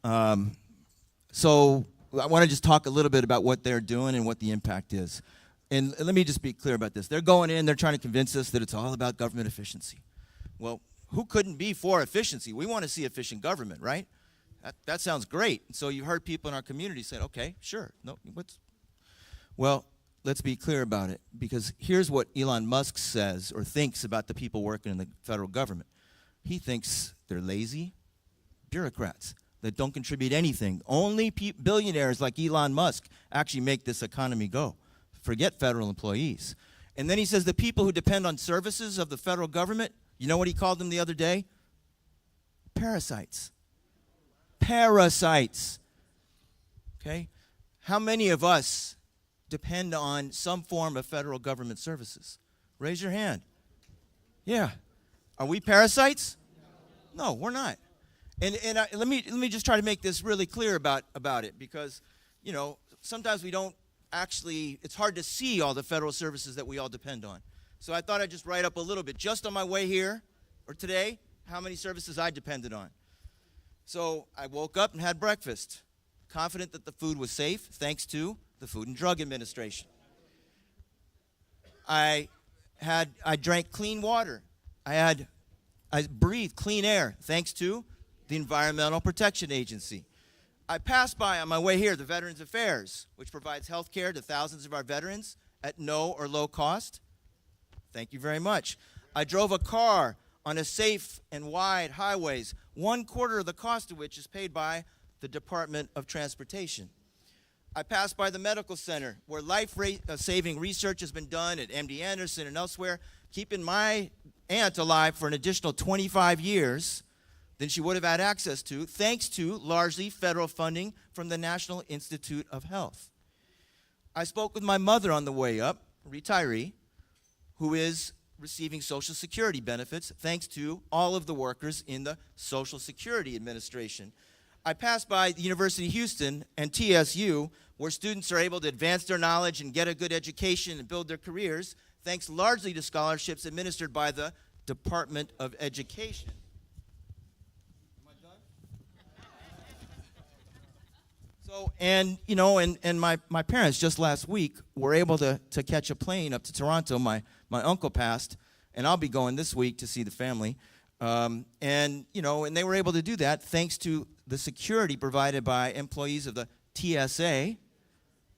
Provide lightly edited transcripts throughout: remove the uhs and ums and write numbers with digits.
So I want to just talk a little bit about what they're doing and what the impact is. And let me just be clear about this. They're going in, they're trying to convince us that it's all about government efficiency. Well, who couldn't be for efficiency? We want to see efficient government, right? That sounds great. So you heard people in our community say, okay, sure. No, well, let's be clear about it, because here's what Elon Musk says or thinks about the people working in the federal government. He thinks they're lazy bureaucrats that don't contribute anything. Only billionaires like Elon Musk actually make this economy go. Forget federal employees. And then he says the people who depend on services of the federal government, you know what he called them the other day? Parasites. Parasites. Okay? How many of us depend on some form of federal government services? Raise your hand. Yeah. Are we parasites? No, we're not. And let me just try to make this really clear about it, because, you know, sometimes we don't actually, it's hard to see all the federal services that we all depend on. So I thought I'd just write up a little bit, just on my way here, or today, how many services I depended on. So I woke up and had breakfast, confident that the food was safe, thanks to the Food and Drug Administration. I drank clean water. I breathed clean air, thanks to the Environmental Protection Agency. I passed by on my way here the Veterans Affairs, which provides health care to thousands of our veterans at no or low cost. Thank you very much. I drove a car on a safe and wide highways, 1/4 of the cost of which is paid by the Department of Transportation. I passed by the medical center, where life-saving research has been done at MD Anderson and elsewhere, keeping my aunt alive for an additional 25 years than she would have had access to, thanks to largely federal funding from the National Institute of Health. I spoke with my mother on the way up, a retiree, who is receiving Social Security benefits thanks to all of the workers in the Social Security Administration. I passed by the University of Houston and TSU, where students are able to advance their knowledge and get a good education and build their careers, thanks largely to scholarships administered by the Department of Education. So, and you know, and my parents just last week were able to catch a plane up to Toronto. My uncle passed, and I'll be going this week to see the family. And you know, and they were able to do that thanks to the security provided by employees of the TSA,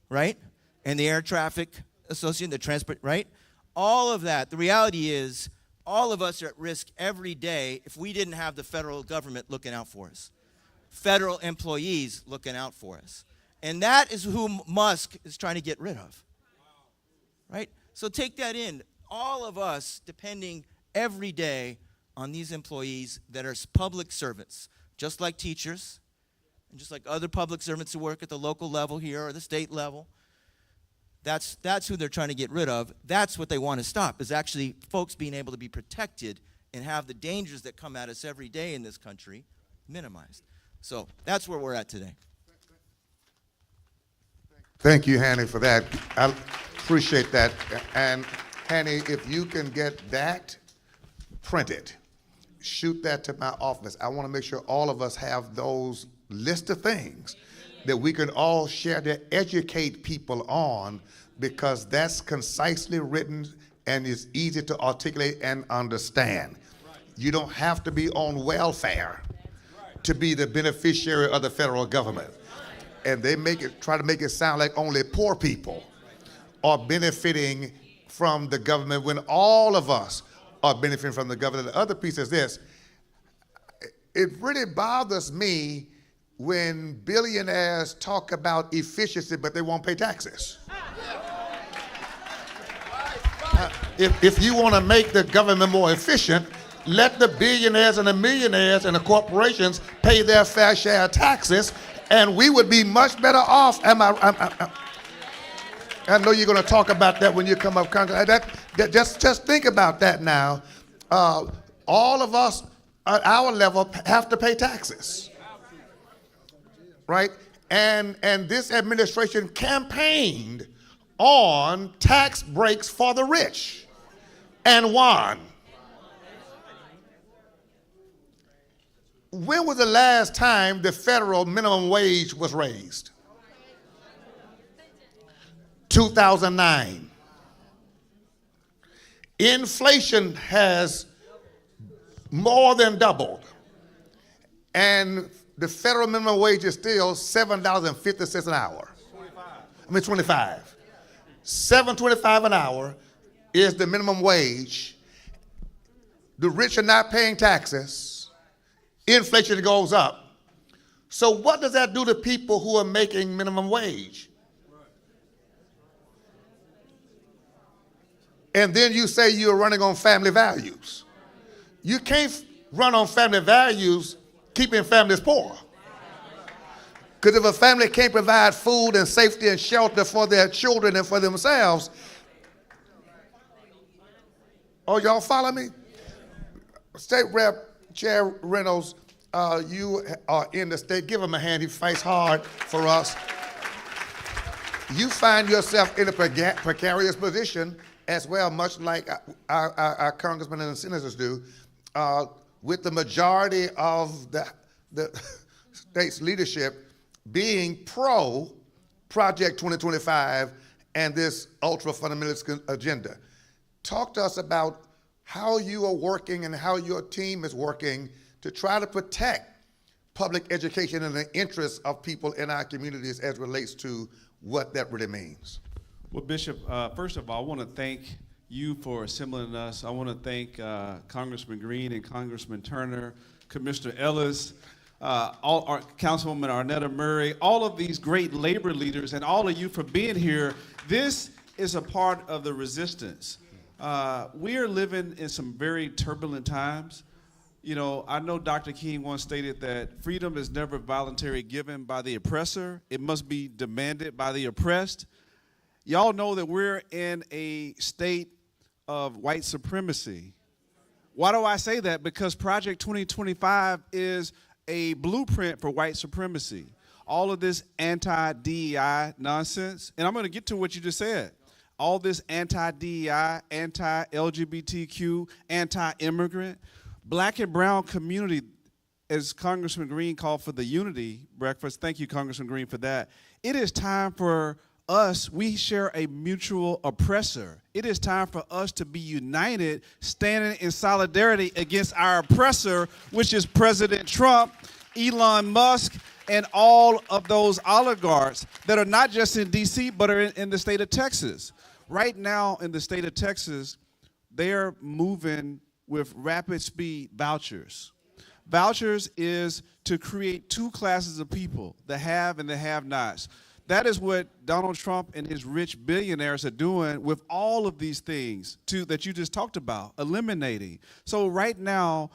right? And the Air Traffic Association, the transport, right? All of that. The reality is, all of us are at risk every day if we didn't have the federal government looking out for us. Federal employees looking out for us. And that is who Musk is trying to get rid of. Right? So take that in. All of us depending every day on these employees that are public servants, just like teachers, and just like other public servants who work at the local level here or the state level. That's who they're trying to get rid of. That's what they want to stop, is actually folks being able to be protected and have the dangers that come at us every day in this country minimized. So that's where we're at today. Thank you, Hanny, for that. I appreciate that. And Hanny, if you can get that printed, shoot that to my office. I want to make sure all of us have those list of things that we can all share to educate people on, because that's concisely written and is easy to articulate and understand. You don't have to be on welfare to be the beneficiary of the federal government. And they try to make it sound like only poor people are benefiting from the government, when all of us are benefiting from the government. The other piece is this: it really bothers me when billionaires talk about efficiency, but they won't pay taxes. If you want to make the government more efficient, let the billionaires and the millionaires and the corporations pay their fair share of taxes, and we would be much better off. I know you're going to talk about that when you come up. Just think about that now. All of us at our level have to pay taxes, right? And this administration campaigned on tax breaks for the rich and won. When was the last time the federal minimum wage was raised? 2009. Inflation has more than doubled, and the federal minimum wage is still $7.50 an hour. 25. $7.25 an hour is the minimum wage. The rich are not paying taxes. Inflation goes up. So what does that do to people who are making minimum wage? And then you say you're running on family values. You can't run on family values keeping families poor. Because if a family can't provide food and safety and shelter for their children and for themselves, oh, y'all follow me? State Rep Chair Reynolds, you are in the state. Give him a hand. He fights hard for us. You find yourself in a precarious position as well, much like our congressmen and senators do, with the majority of the state's leadership being pro Project 2025 and this ultra-fundamentalist agenda. Talk to us about how you are working and how your team is working to try to protect public education and the interests of people in our communities as relates to what that really means. Well, Bishop, first of all, I want to thank you for assembling us. I want to thank Congressman Green and Congressman Turner, Commissioner Ellis, all our Councilwoman Arnetta Murray, all of these great labor leaders, and all of you for being here. This is a part of the resistance. We are living in some very turbulent times. You know, I know Dr. King once stated that freedom is never voluntarily given by the oppressor. It must be demanded by the oppressed. Y'all know that we're in a state of white supremacy. Why do I say that? Because Project 2025 is a blueprint for white supremacy. All of this anti-DEI nonsense, and I'm going to get to what you just said. All this anti-DEI, anti-LGBTQ, anti-immigrant, black and brown community, as Congressman Green called for the unity breakfast. Thank you, Congressman Green, for that. It is time for us, we share a mutual oppressor. It is time for us to be united, standing in solidarity against our oppressor, which is President Trump, Elon Musk, and all of those oligarchs that are not just in D.C., but are in the state of Texas. Right now in the state of Texas, they're moving with rapid speed vouchers. Vouchers is to create two classes of people, the have and the have-nots. That is what Donald Trump and his rich billionaires are doing with all of these things that you just talked about, eliminating. So right now,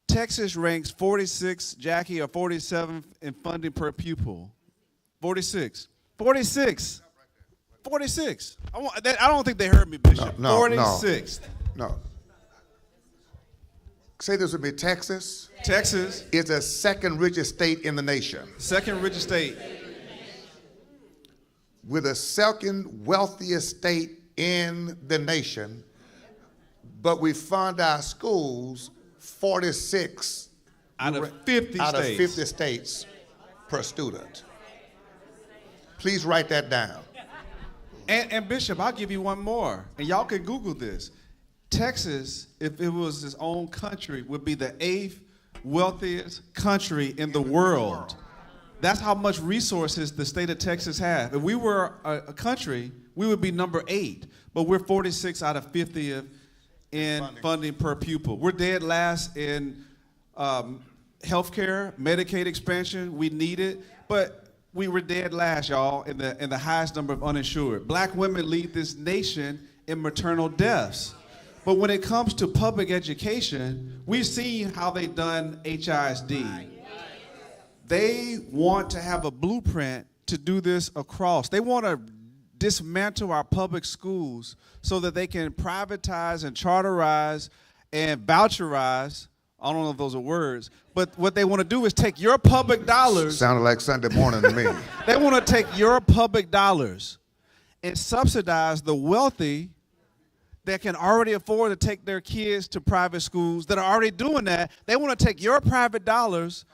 Texas ranks 46, Jackie, or 47th in funding per pupil. 46. 46. 46. I don't think they heard me, Bishop. No, 46. No. Say this with me. Texas is the second richest state in the nation. Second richest state. We're the second wealthiest state in the nation, but we fund our schools 46 out of 50 states per student. Please write that down. And Bishop, I'll give you one more, and y'all can Google this. Texas, if it was its own country, would be the 8th wealthiest country in the world. That's how much resources the state of Texas has. If we were a country, we would be number 8, but we're 46 out of 50th in funding per pupil. We're dead last in healthcare, Medicaid expansion. We need it, but we were dead last, y'all, in the highest number of uninsured. Black women lead this nation in maternal deaths. But when it comes to public education, we've seen how they've done HISD. They want to have a blueprint to do this across. They want to dismantle our public schools so that they can privatize and charterize and voucherize. I don't know if those are words, but what they want to do is take your public dollars. Sounded like Sunday morning to me. They want to take your public dollars and subsidize the wealthy that can already afford to take their kids to private schools that are already doing that, they want to take your private dollars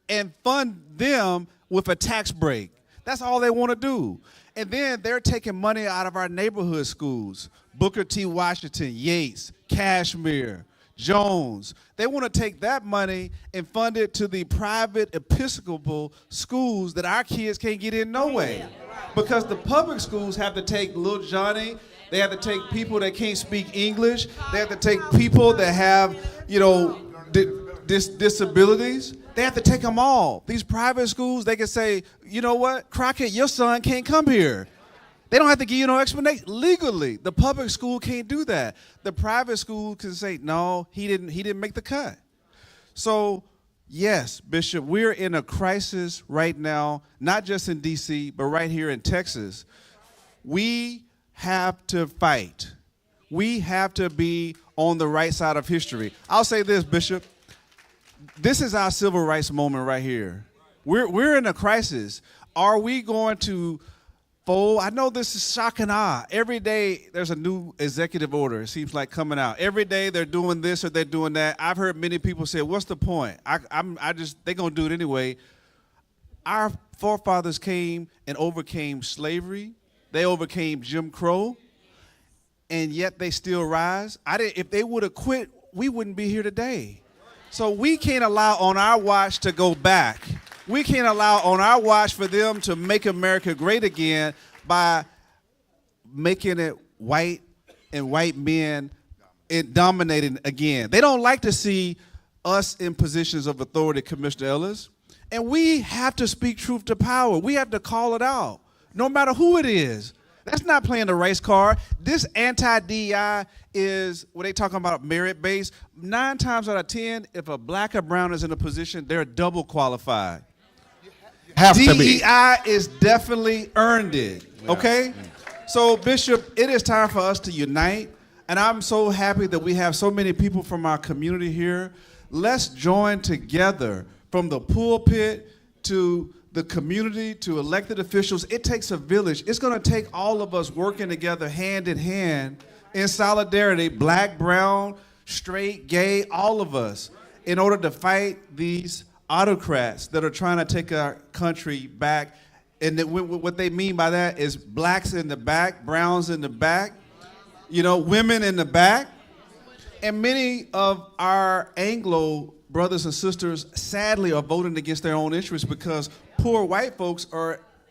and fund them with a tax break. That's all they want to do. And then they're taking money out of our neighborhood schools, Booker T. Washington, Yates, Kashmir, Jones. They want to take that money and fund it to the private Episcopal schools that our kids can't get in no way. Because the public schools have to take little Johnny, they have to take people that can't speak English, they have to take people that have, disabilities. They have to take them all. These private schools, they can say, you know what, Crockett, your son can't come here. They don't have to give you no explanation. Legally, the public school can't do that. The private school can say, no, he didn't make the cut. So, yes, Bishop, we're in a crisis right now, not just in D.C., but right here in Texas. We have to fight. We have to be on the right side of history. I'll say this, Bishop. This is our civil rights moment right here. We're in a crisis. Are we going to fold? I know this is shock and awe. Every day there's a new executive order, it seems like, coming out. Every day they're doing this or they're doing that. I've heard many people say, what's the point? They're going to do it anyway. Our forefathers came and overcame slavery. They overcame Jim Crow, and yet they still rise. If they would have quit, we wouldn't be here today. So we can't allow on our watch to go back. We can't allow on our watch for them to make America great again by making it white and white men dominating again. They don't like to see us in positions of authority, Commissioner Ellis. And we have to speak truth to power. We have to call it out, no matter who it is. That's not playing the race card. This anti-DEI is, when they talking about merit-based, 9 times out of 10, if a black or brown is in a position, they're double qualified. Have to be. DEI is definitely earned it, okay? So, Bishop, it is time for us to unite, and I'm so happy that we have so many people from our community here. Let's join together from the pulpit to the community to elected officials. It takes a village. It's going to take all of us working together hand in hand in solidarity, black, brown, straight, gay, all of us, in order to fight these autocrats that are trying to take our country back. And what they mean by that is blacks in the back, browns in the back, women in the back. And many of our Anglo brothers and sisters, sadly, are voting against their own interests because poor white folks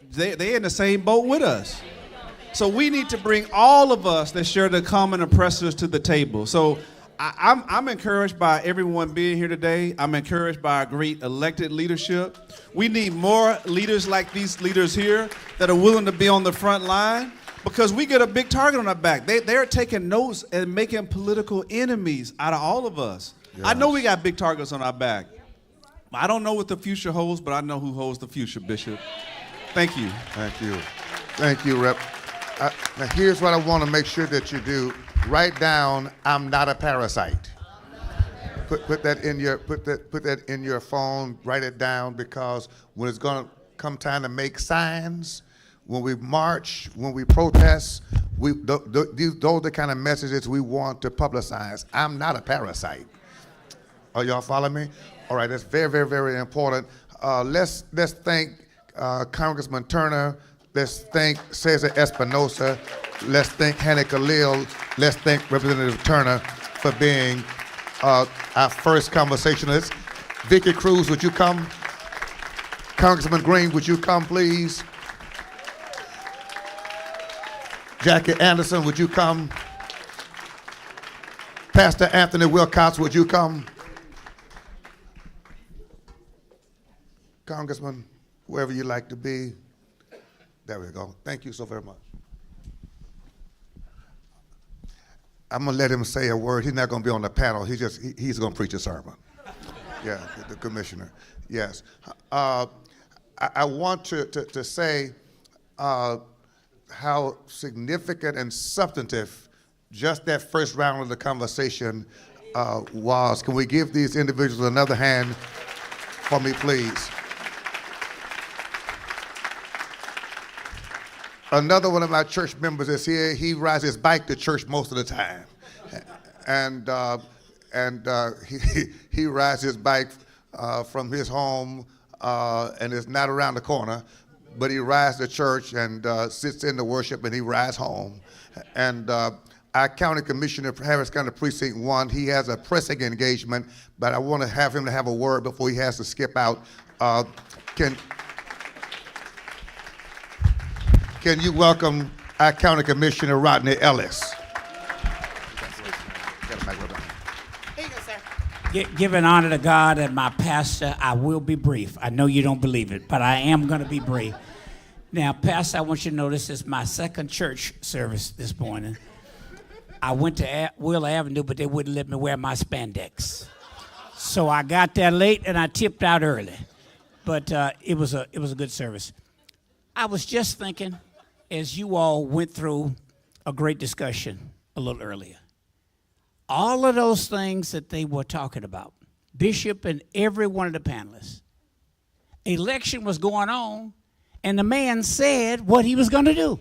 they're in the same boat with us. So we need to bring all of us that share the common oppressors to the table. So I'm encouraged by everyone being here today. I'm encouraged by our great elected leadership. We need more leaders like these leaders here that are willing to be on the front line, because we get a big target on our back. They're taking notes and making political enemies out of all of us. Yes. I know we got big targets on our back. I don't know what the future holds, but I know who holds the future, Bishop. Thank you. Thank you. Thank you, Rep. Now here's what I want to make sure that you do. Write down, I'm not a parasite. Put that in your phone, write it down, because when it's going to come time to make signs, when we march, when we protest, those are the kind of messages we want to publicize. I'm not a parasite. Are y'all following me? All right, that's very, very, very important. Let's thank Congressman Turner. Let's thank Cesar Espinosa. Let's thank Hanny Khalil. Let's thank Representative Turner for being our first conversationalist. Vicki Cruz, would you come? Congressman Green, would you come, please? Jackie Anderson, would you come? Pastor Anthony Wilcox, would you come? Congressman, wherever you like to be. There we go. Thank you so very much. I'm going to let him say a word. He's not going to be on the panel. He's going to preach a sermon. Yeah, the commissioner. Yes. I want to say how significant and substantive just that first round of the conversation was. Can we give these individuals another hand for me, please? Another one of my church members is here. He rides his bike to church most of the time, and he rides his bike from his home, and it's not around the corner, but he rides to church and sits in the worship, and he rides home. And our county commissioner for Harris County Precinct 1, he has a pressing engagement, but I want to have him to have a word before he has to skip out. Can you welcome our County Commissioner Rodney Ellis? Giving honor to God and my pastor, I will be brief. I know you don't believe it, but I am going to be brief. Now, Pastor, I want you to know this is my second church service this morning. I went to Wheeler Avenue, but they wouldn't let me wear my spandex. So I got there late and I tipped out early. But it was a good service. I was just thinking, as you all went through a great discussion a little earlier, all of those things that they were talking about, Bishop and every one of the panelists, election was going on, and the man said what he was going to do.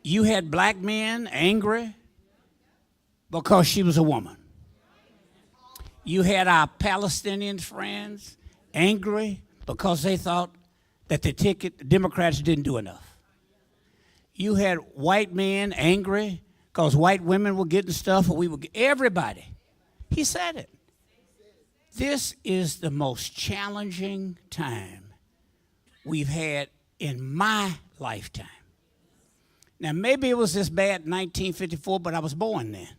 You had black men angry because she was a woman. You had our Palestinian friends angry because they thought that the Democrats didn't do enough. You had white men angry because white women were getting stuff, everybody. He said it. This is the most challenging time we've had in my lifetime. Now, maybe it was this bad in 1954, but I was born then.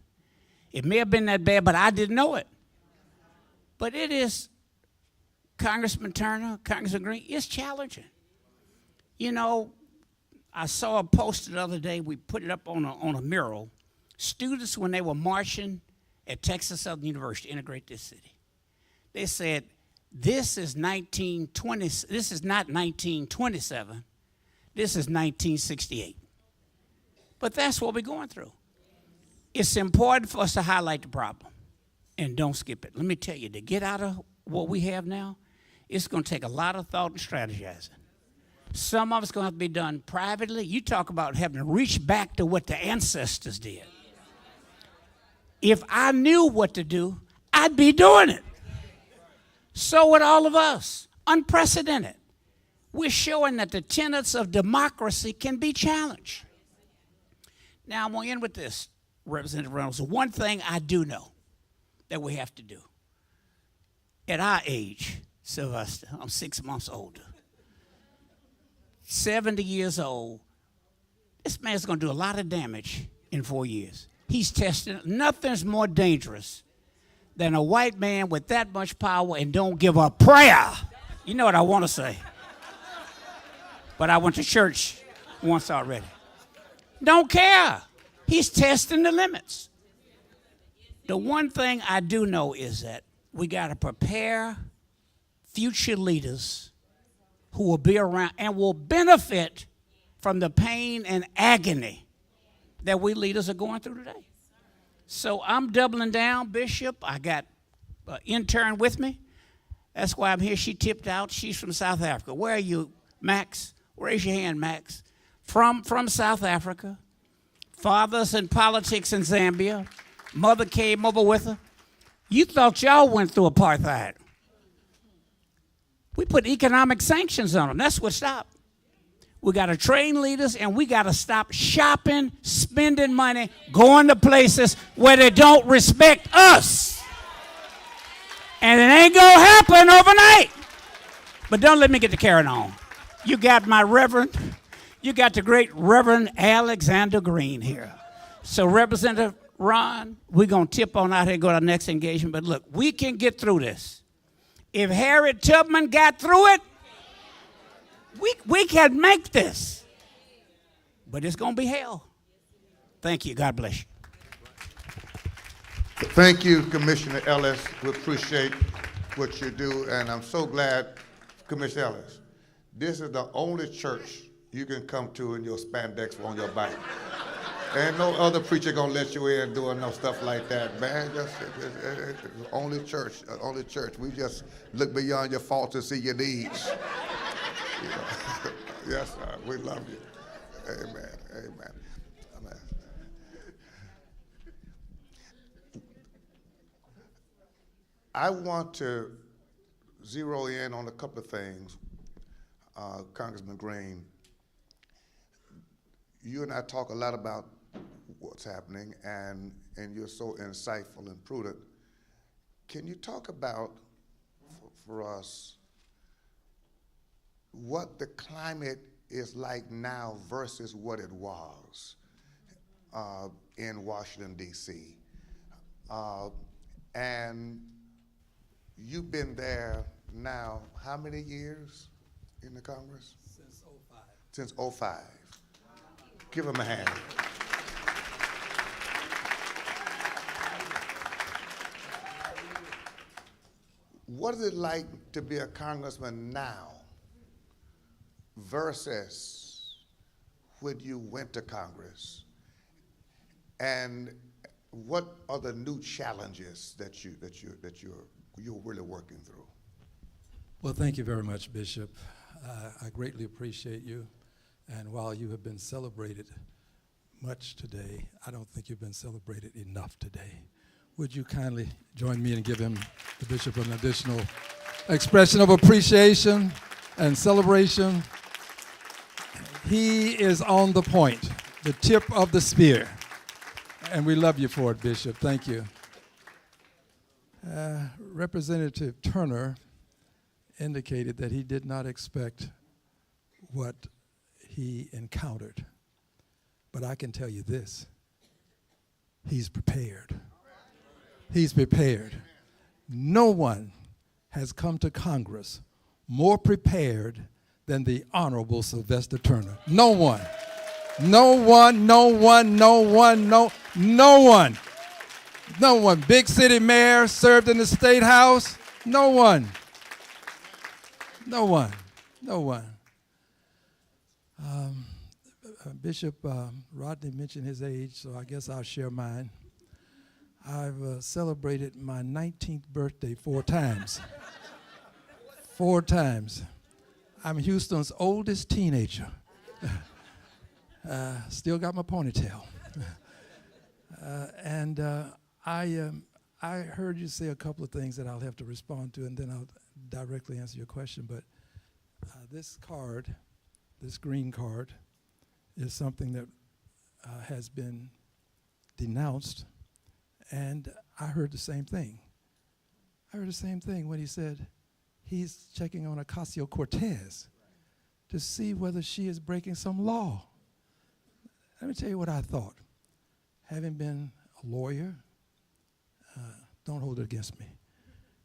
It may have been that bad, but I didn't know it. But it is, Congressman Turner, Congressman Green, it's challenging. You know, I saw a poster the other day, we put it up on a mural. Students, when they were marching at Texas Southern University, integrate this city, they said, this is not 1927, this is 1968. But that's what we're going through. It's important for us to highlight the problem and don't skip it. Let me tell you, to get out of what we have now, it's going to take a lot of thought and strategizing. Some of it's going to have to be done privately. You talk about having to reach back to what the ancestors did. If I knew what to do, I'd be doing it. So would all of us. Unprecedented. We're showing that the tenets of democracy can be challenged. Now, I'm going to end with this, Representative Reynolds. The one thing I do know that we have to do, at our age, Sylvester, I'm 6 months older, 70 years old, this man's going to do a lot of damage in 4 years. He's testing. Nothing's more dangerous than a white man with that much power and don't give a prayer. You know what I want to say. But I went to church once already. Don't care. He's testing the limits. The one thing I do know is that we got to prepare future leaders who will be around and will benefit from the pain and agony that we leaders are going through today. So I'm doubling down, Bishop. I got an intern with me. That's why I'm here. She tipped out. She's from South Africa. Where are you, Max? Raise your hand, Max. From South Africa. Father's in politics in Zambia. Mother came over with her. You thought y'all went through apartheid. We put economic sanctions on them. That's what stopped. We got to train leaders, and we got to stop shopping, spending money, going to places where they don't respect us. And it ain't going to happen overnight. But don't let me get to carrying on. You got my Reverend, you got the great Reverend Alexander Green here. So Representative Ron, we're going to tip on out here and go to our next engagement. But look, we can get through this. If Harriet Tubman got through it, we can make this. But it's going to be hell. Thank you. God bless you. Thank you, Commissioner Ellis. We appreciate what you do, and I'm so glad, Commissioner Ellis, this is the only church you can come to in your spandex on your bike. Ain't no other preacher gonna let you in doing no stuff like that, man. Only church, only church. We just look beyond your faults and see your needs. You know? Yes, sir. We love you. Amen. Amen. Amen. I want to zero in on a couple of things, Congressman Green. You and I talk a lot about what's happening, and you're so insightful and prudent. Can you talk about, for us, what the climate is like now versus what it was in Washington, D.C.? And you've been there now how many years in the Congress? Since '05. Since '05. Give him a hand. What is it like to be a congressman now versus when you went to Congress? And what are the new challenges that you're really working through? Well, thank you very much, Bishop. I greatly appreciate you. And while you have been celebrated much today, I don't think you've been celebrated enough today. Would you kindly join me and give him, the Bishop, an additional expression of appreciation and celebration? He is on the point, the tip of the spear. And we love you for it, Bishop. Thank you. Representative Turner indicated that he did not expect what he encountered. But I can tell you this, he's prepared. He's prepared. No one has come to Congress more prepared than the Honorable Sylvester Turner. No one. No one, no one, no one, no one. No one. Big city mayor, served in the State House. No one. No one. No one. Bishop Rodney mentioned his age, so I guess I'll share mine. I've celebrated my 19th birthday 4 times. 4 times. I'm Houston's oldest teenager. Still got my ponytail. I heard you say a couple of things that I'll have to respond to, and then I'll directly answer your question. But this card, this green card, is something that has been denounced, and I heard the same thing. I heard the same thing when he said he's checking on Ocasio-Cortez to see whether she is breaking some law. Let me tell you what I thought. Having been a lawyer, don't hold it against me.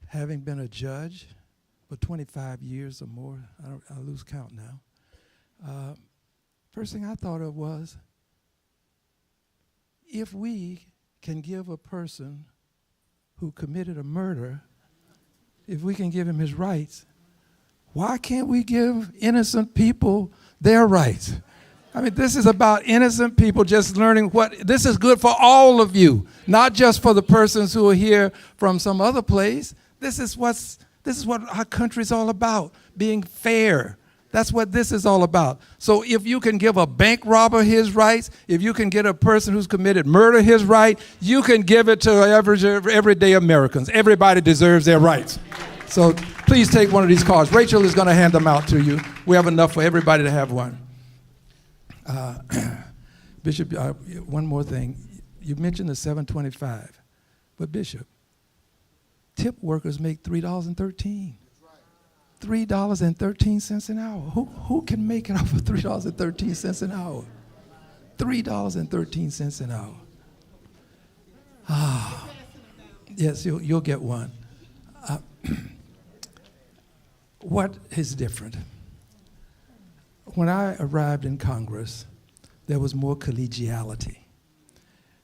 Having been a judge for 25 years or more, I lose count now. First thing I thought of was, if we can give a person who committed a murder, if we can give him his rights, why can't we give innocent people their rights? I mean, this is about innocent people just learning this is good for all of you, not just for the persons who are here from some other place. This is what our country's all about, being fair. That's what this is all about. So if you can give a bank robber his rights, if you can get a person who's committed murder his right, you can give it to everyday Americans. Everybody deserves their rights. So please take one of these cards. Rachel is going to hand them out to you. We have enough for everybody to have one. Bishop, one more thing. You mentioned the 725, but Bishop, tip workers make $3.13. $3.13 an hour. Who can make it off of $3.13 an hour? $3.13 an hour. Ah, yes, you'll get one. What is different? When I arrived in Congress, there was more collegiality.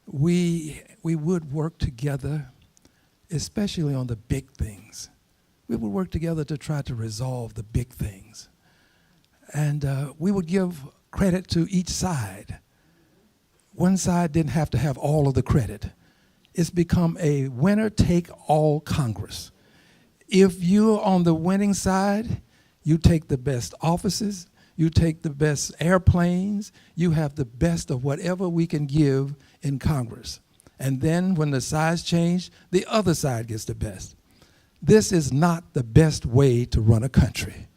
We would work together, especially on the big things. We would work together to try to resolve the big things. And we would give credit to each side. one side didn't have to have all of the credit. It's become a winner-take-all Congress. If you're on the winning side, you take the best offices, you take the best airplanes, you have the best of whatever we can give in Congress. And then when the sides change, the other side gets the best. This is not the best way to run a country.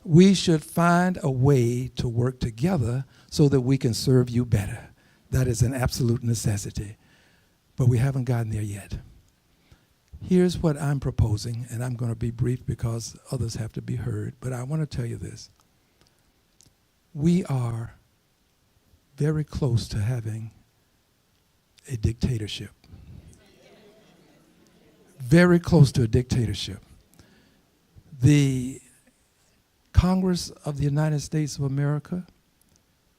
We should find a way to work together so that we can serve you better. That is an absolute necessity. But we haven't gotten there yet. Here's what I'm proposing, and I'm going to be brief because others have to be heard, but I want to tell you this. We are very close to having a dictatorship. Very close to a dictatorship. The Congress of the United States of America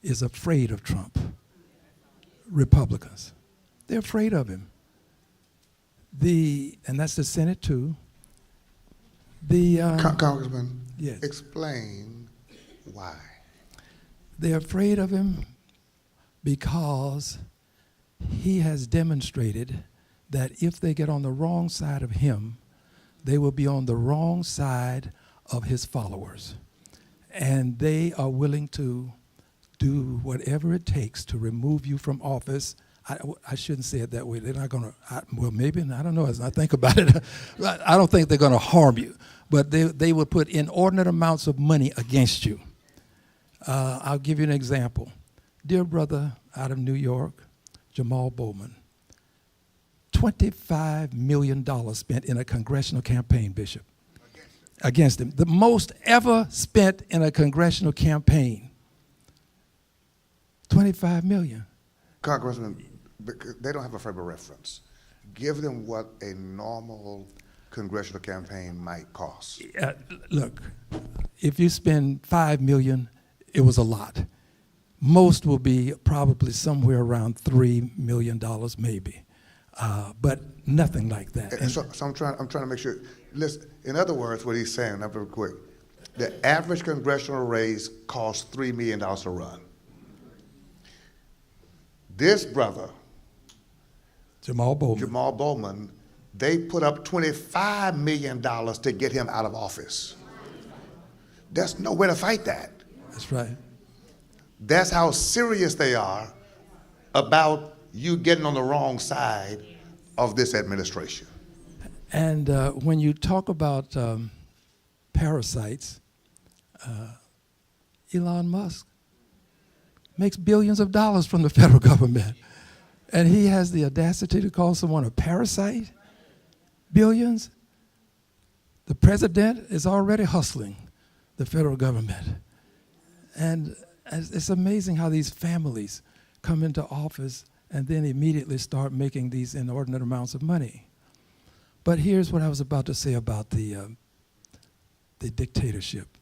is afraid of Trump. Republicans. They're afraid of him. And that's the Senate too. Congressman, yes. Explain why. They're afraid of him because he has demonstrated that if they get on the wrong side of him, they will be on the wrong side of his followers. And they are willing to do whatever it takes to remove you from office. I shouldn't say it that way. They're not going to, well, maybe, I don't know, as I think about it, I don't think they're going to harm you. But they will put inordinate amounts of money against you. I'll give you an example. Dear brother out of New York, Jamal Bowman, $25 million spent in a congressional campaign, Bishop, against him. The most ever spent in a congressional campaign. 25 million. Congressman, they don't have a frame of reference. Give them what a normal congressional campaign might cost. Look, if you spend 5 million, it was a lot. Most will be probably somewhere around $3 million, maybe, but nothing like that. And so I'm trying to make sure. Listen, in other words, what he's saying, I'm very quick. The average congressional race costs $3 million to run. This brother, Jamal Bowman, they put up $25 million to get him out of office. There's no way to fight that. That's right. That's how serious they are about you getting on the wrong side of this administration. And when you talk about parasites, Elon Musk makes billions of dollars from the federal government. And he has the audacity to call someone a parasite? Billions? The president is already hustling the federal government. And it's amazing how these families come into office and then immediately start making these inordinate amounts of money. But here's what I was about to say about the dictatorship.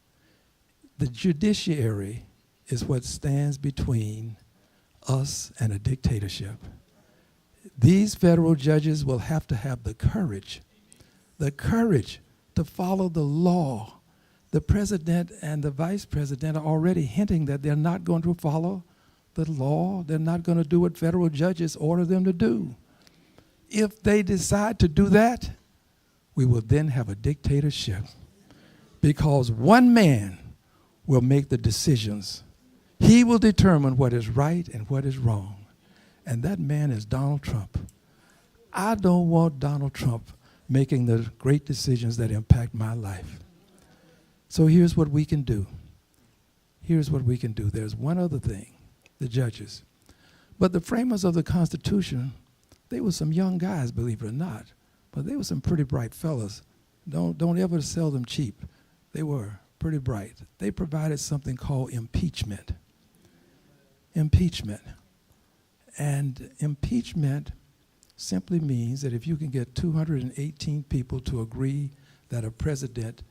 The judiciary is what stands between us and a dictatorship. These federal judges will have to have the courage to follow the law. The president and the vice president are already hinting that they're not going to follow the law. They're not going to do what federal judges order them to do. If they decide to do that, we will then have a dictatorship because one man will make the decisions. He will determine what is right and what is wrong. And that man is Donald Trump. I don't want Donald Trump making the great decisions that impact my life. So here's what we can do. Here's what we can do. There's one other thing, the judges. But the framers of the Constitution, they were some young guys, believe it or not. But they were some pretty bright fellas. Don't ever sell them cheap. They were pretty bright. They provided something called impeachment. Impeachment. And impeachment simply means that if you can get 218 people to agree that a president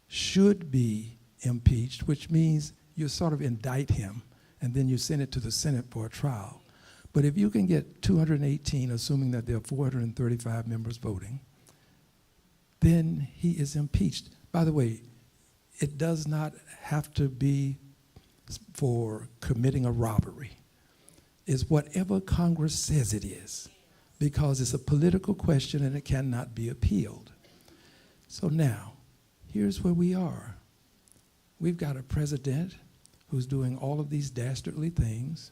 should be impeached, which means you sort of indict him and then you send it to the Senate for a trial. But if you can get 218, assuming that there are 435 members voting, then he is impeached. By the way, it does not have to be for committing a robbery. is whatever Congress says it is, because it's a political question and it cannot be appealed. So now, here's where we are. We've got a president who's doing all of these dastardly things,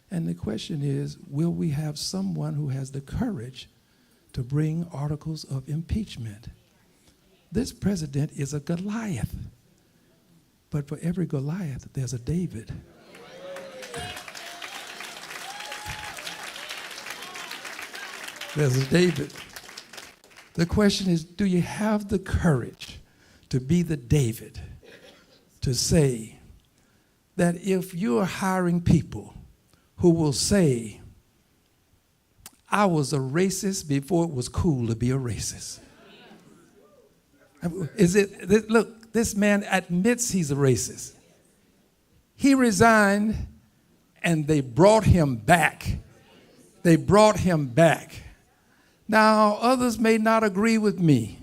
and the question is, will we have someone who has the courage to bring articles of impeachment? This president is a Goliath, but for every Goliath, there's a David. There's a David. The question is, do you have the courage to be the David, to say that if you are hiring people who will say, I was a racist before it was cool to be a racist. Look, this man admits he's a racist. He resigned and they brought him back. They brought him back. Now, others may not agree with me,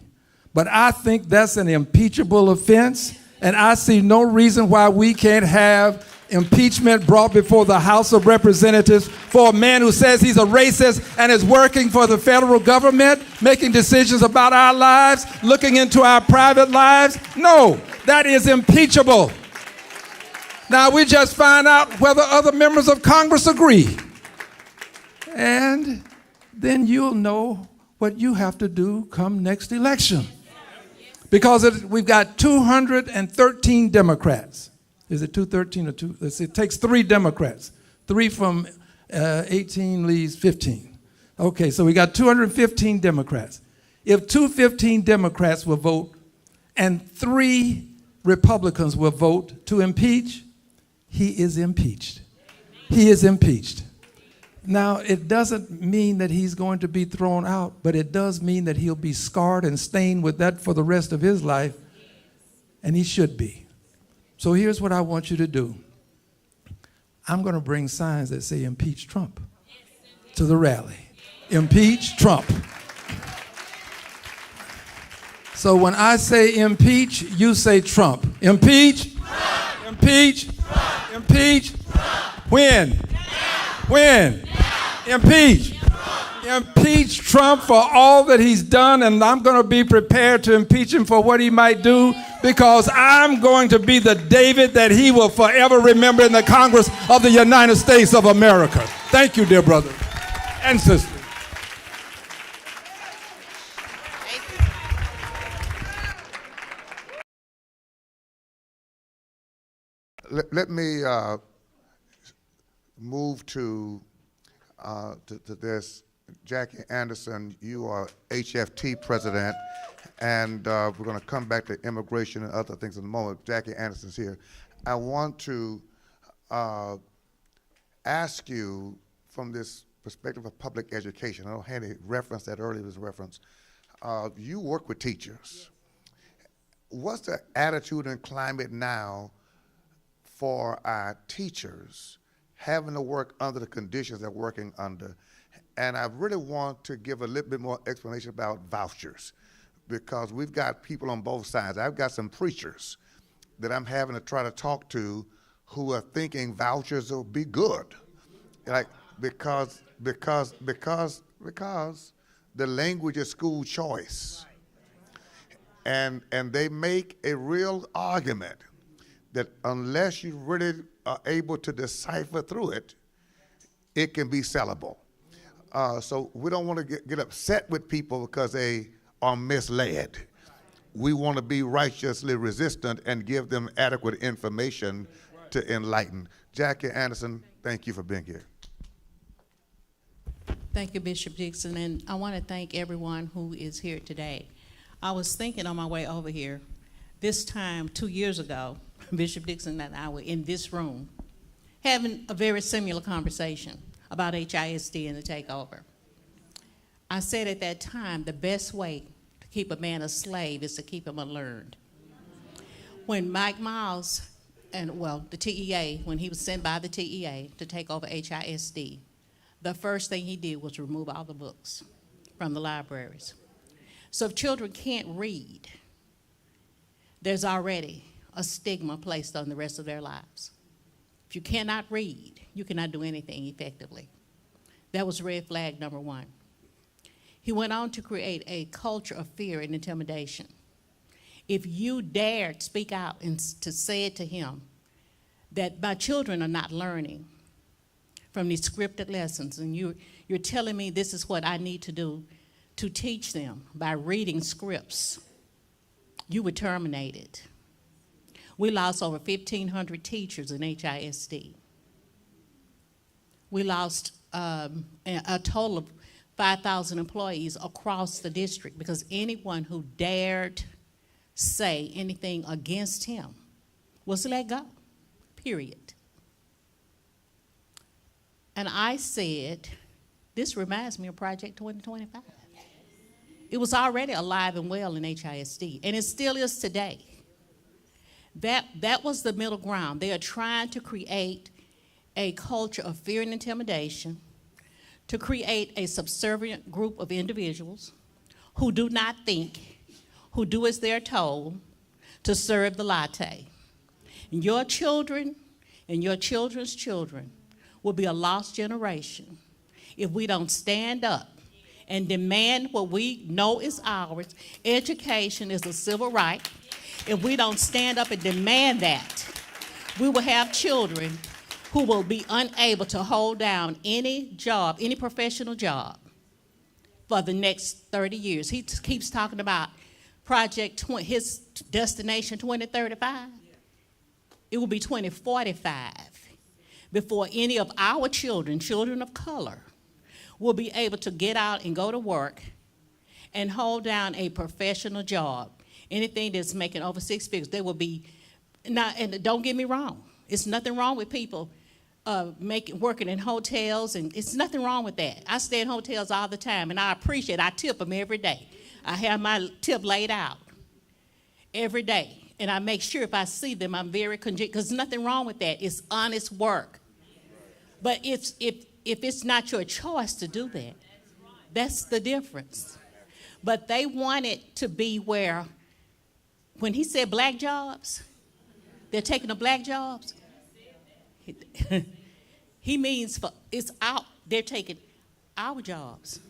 but I think that's an impeachable offense, and I see no reason why we can't have impeachment brought before the House of Representatives for a man who says he's a racist and is working for the federal government, making decisions about our lives, looking into our private lives. No, that is impeachable. Now we just find out whether other members of Congress agree. And then you'll know what you have to do come next election. Because we've got 213 Democrats. Is it 213 or 2? It takes 3 Democrats. 3 from 18 leaves 15. Okay, so we got 215 Democrats. If 215 Democrats will vote and 3 Republicans will vote to impeach, he is impeached. He is impeached. Now, it doesn't mean that he's going to be thrown out, but it does mean that he'll be scarred and stained with that for the rest of his life, and he should be. So here's what I want you to do. I'm going to bring signs that say impeach Trump to the rally. Impeach Trump. So when I say impeach, you say Trump. Impeach, Trump. Impeach, Trump. Impeach, Trump. When? When? Impeach. Impeach Trump for all that he's done, and I'm going to be prepared to impeach him for what he might do, because I'm going to be the David that he will forever remember in the Congress of the United States of America. Thank you, dear brother and sister. Let me move to this. Jackie Anderson, you are HFT president, and we're going to come back to immigration and other things in a moment. Jackie Anderson's here. I want to ask you from this perspective of public education. I know Hanny referenced that earlier, was reference. You work with teachers. What's the attitude and climate now for our teachers having to work under the conditions they're working under? And I really want to give a little bit more explanation about vouchers, because we've got people on both sides. I've got some preachers that I'm having to try to talk to who are thinking vouchers will be good, like because the language is school choice, and they make a real argument that unless you really are able to decipher through it, it can be sellable. So we don't want to get upset with people because they are misled. We want to be righteously resistant and give them adequate information to enlighten. Jackie Anderson, thank you for being here. Thank you, Bishop Dixon, and I want to thank everyone who is here today. I was thinking on my way over here, this time 2 years ago, Bishop Dixon and I were in this room having a very similar conversation about HISD and the takeover. I said at that time, the best way to keep a man a slave is to keep him unlearned. When Mike Miles, the TEA, when he was sent by the TEA to take over HISD, the first thing he did was remove all the books from the libraries. So if children can't read, there's already a stigma placed on the rest of their lives. If you cannot read, you cannot do anything effectively. That was red flag number one. He went on to create a culture of fear and intimidation. If you dared speak out and to say it to him, that my children are not learning from these scripted lessons, and you're telling me this is what I need to do to teach them by reading scripts, you were terminated. We lost over 1,500 teachers in HISD. We lost a total of 5,000 employees across the district because anyone who dared say anything against him was let go, period. And I said, this reminds me of Project 2025. It was already alive and well in HISD, and it still is today. That was the middle ground. They are trying to create a culture of fear and intimidation, to create a subservient group of individuals who do not think, who do as they're told, to serve the latte. And your children and your children's children will be a lost generation if we don't stand up and demand what we know is ours. Education is a civil right. If we don't stand up and demand that, we will have children who will be unable to hold down any job, any professional job, for the next 30 years. He keeps talking about his destination 2035. It will be 2045 before any of our children, children of color, will be able to get out and go to work and hold down a professional job. Anything that's making over 6 figures, they will be, now, and don't get me wrong, it's nothing wrong with people working in hotels, and it's nothing wrong with that. I stay in hotels all the time, and I appreciate it. I tip them every day. I have my tip laid out every day, and I make sure if I see them, I'm very content, because there's nothing wrong with that. It's honest work. But if it's not your choice to do that, that's the difference. But they want it to be where, when he said black jobs, they're taking the black jobs. He means it's out. They're taking our jobs.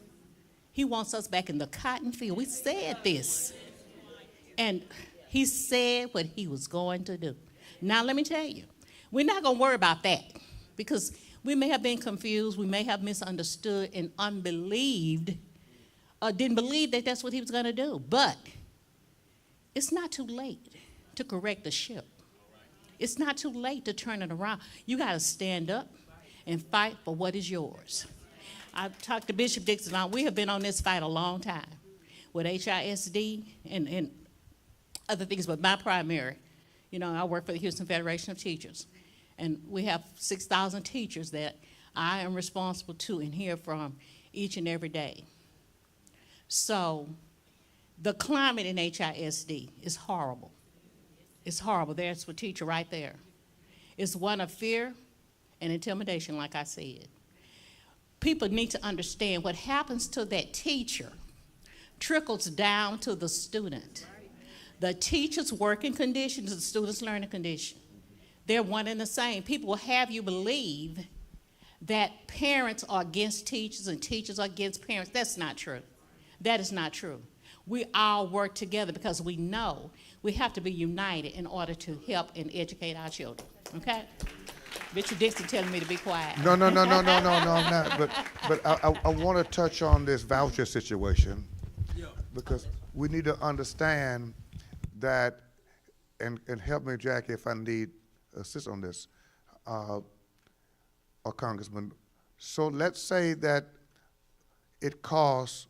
He wants us back in the cotton field. We said this. And he said what he was going to do. Now, let me tell you, we're not going to worry about that because we may have been confused. We may have misunderstood and unbelieved, didn't believe that that's what he was going to do. But it's not too late to correct the ship. It's not too late to turn it around. You got to stand up and fight for what is yours. I talked to Bishop Dixon. We have been on this fight a long time with HISD and other things, but my primary, I work for the Houston Federation of Teachers, and we have 6,000 teachers that I am responsible to and hear from each and every day. So the climate in HISD is horrible. It's horrible. There's a teacher right there. It's one of fear and intimidation, like I said. People need to understand what happens to that teacher trickles down to the student. The teacher's working conditions, the student's learning condition, they're one and the same. People will have you believe that parents are against teachers and teachers are against parents. That's not true. That is not true. We all work together because we know we have to be united in order to help and educate our children, okay? Bishop Dixon telling me to be quiet. No, I'm not. But I want to touch on this voucher situation because we need to understand that, and help me, Jackie, if I need assist on this, or Congressman. So let's say that it costs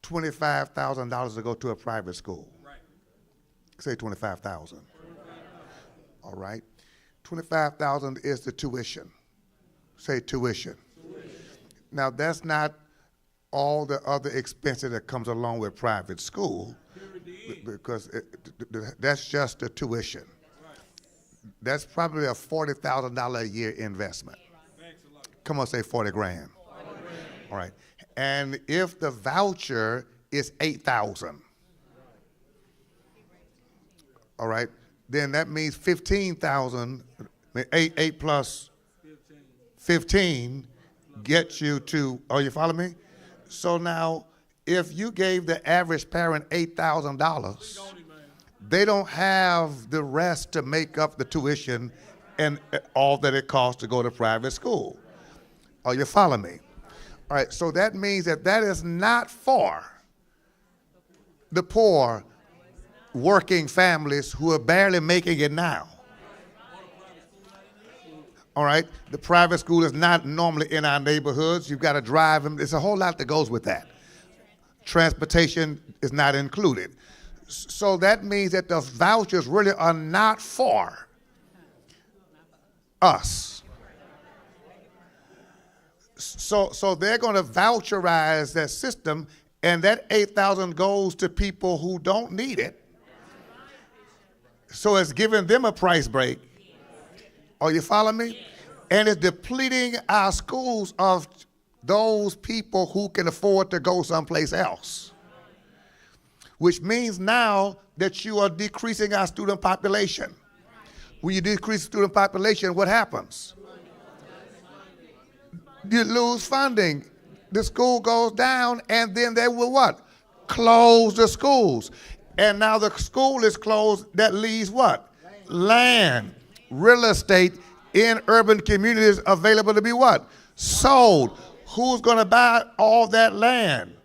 $25,000 to go to a private school. Right. Say $25,000. All right. $25,000 is the tuition. Say tuition. Now that's not all the other expenses that comes along with private school, because that's just the tuition. That's probably a $40,000 a year investment. Come on, say 40 grand. All right. And if the voucher is $8,000, all right, then that means $15,000, 8 plus 15 gets you to, oh, you follow me? So now, if you gave the average parent $8,000, they don't have the rest to make up the tuition and all that it costs to go to private school. Oh, you follow me? All right, so that means that that is not for the poor working families who are barely making it now. All right, the private school is not normally in our neighborhoods. You've got to drive them. There's a whole lot that goes with that. Transportation is not included. So that means that the vouchers really are not for us. So they're going to voucherize that system, and that 8,000 goes to people who don't need it. So it's giving them a price break. Are you following me? And it's depleting our schools of those people who can afford to go someplace else. Which means now that you are decreasing our student population. When you decrease student population, what happens? You lose funding. The school goes down, and then they will what? Close the schools. And now the school is closed. That leaves what? Land, real estate in urban communities available to be what? Sold. Who's going to buy all that land?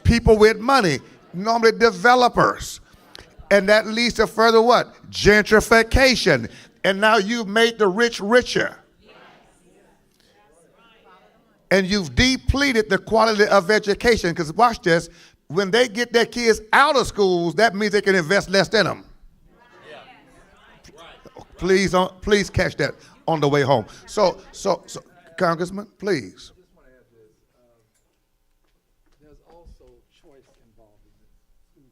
People with money, normally developers. And that leads to further what? Gentrification. And now you've made the rich richer. And you've depleted the quality of education. Because watch this, when they get their kids out of schools, that means they can invest less in them. Please catch that on the way home. So, Congressman, please. There's also choice involved in this. School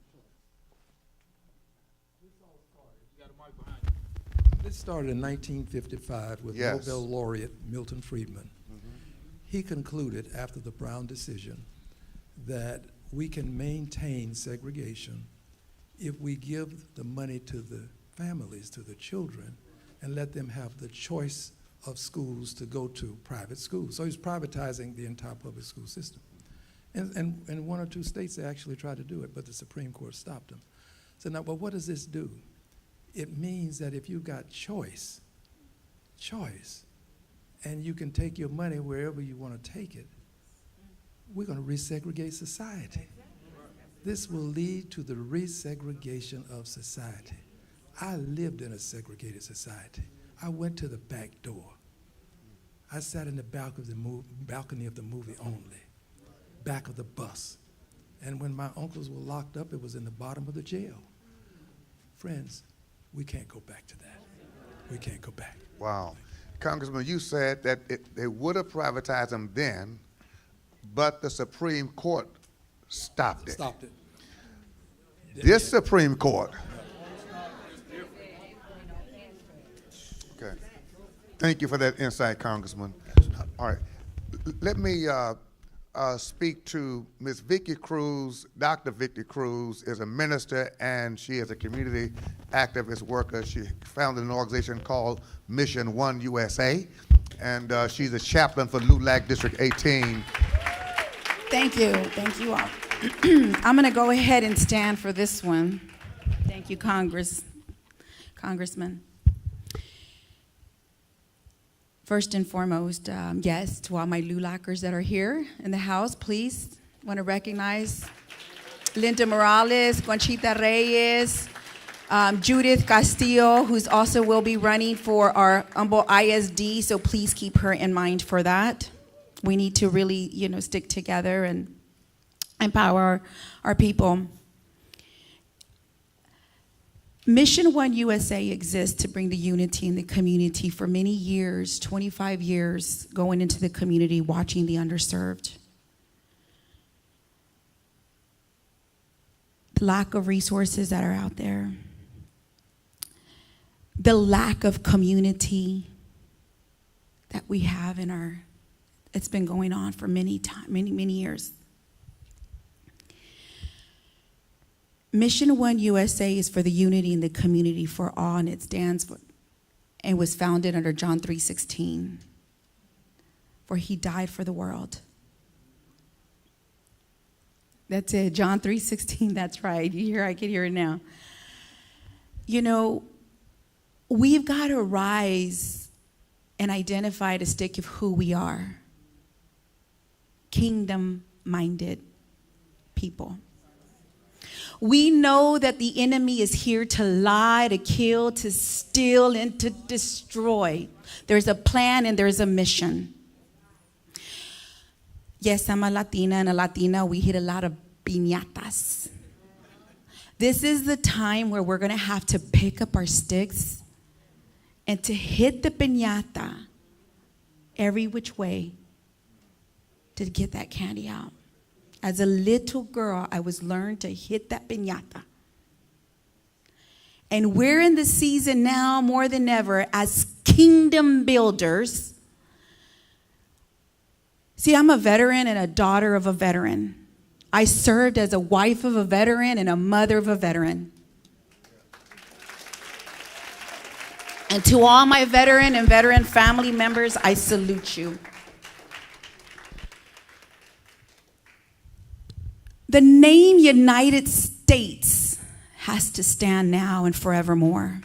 choice. This started in 1955 with Yes. Nobel laureate Milton Friedman. He concluded after the Brown decision that we can maintain segregation if we give the money to the families, to the children, and let them have the choice of schools to go to private schools. So he's privatizing the entire public school system. And in one or two states, they actually tried to do it, but the Supreme Court stopped them. So now, but what does this do? It means that if you've got choice, and you can take your money wherever you want to take it, we're going to resegregate society. This will lead to the resegregation of society. I lived in a segregated society. I went to the back door. I sat in the balcony of the movie only, back of the bus. And when my uncles were locked up, it was in the bottom of the jail. Friends, we can't go back to that. We can't go back. Wow. Congressman, you said that they would have privatized them then, but the Supreme Court stopped it. Stopped it. This Supreme Court. Okay. Thank you for that insight, Congressman. All right. Let me speak to Ms. Vicki Cruz. Dr. Vicki Cruz is a minister, and she is a community activist worker. She founded an organization called Mission One USA, and she's a chaplain for LULAC District 18. Thank you all. I'm going to go ahead and stand for this one. Thank you, Congressman. First and foremost, yes, to all my LULACers that are here in the house, please want to recognize Linda Morales, Conchita Reyes, Judith Castillo, who's also will be running for our Humboldt ISD, so please keep her in mind for that. We need to really, stick together and empower our people. Mission One USA exists to bring the unity in the community for many years, 25 years, going into the community, watching the underserved. The lack of resources that are out there, the lack of community that we have it's been going on for many years. Mission One USA is for the unity in the community for all, and it stands for, and was founded under John 3:16. for he died for the world. That's it, John 3:16, that's right. I can hear it now. You know, we've got to rise and identify the stick of who we are. Kingdom-minded people. We know that the enemy is here to lie, to kill, to steal, and to destroy. There's a plan and there's a mission. Yes, I'm a Latina, and a Latina, we hit a lot of piñatas. This is the time where we're going to have to pick up our sticks and to hit the piñata every which way to get that candy out. As a little girl, I was learned to hit that piñata. And we're in the season now more than ever as kingdom builders. See, I'm a veteran and a daughter of a veteran. I served as a wife of a veteran and a mother of a veteran. And to all my veteran and veteran family members, I salute you. The name United States has to stand now and forevermore.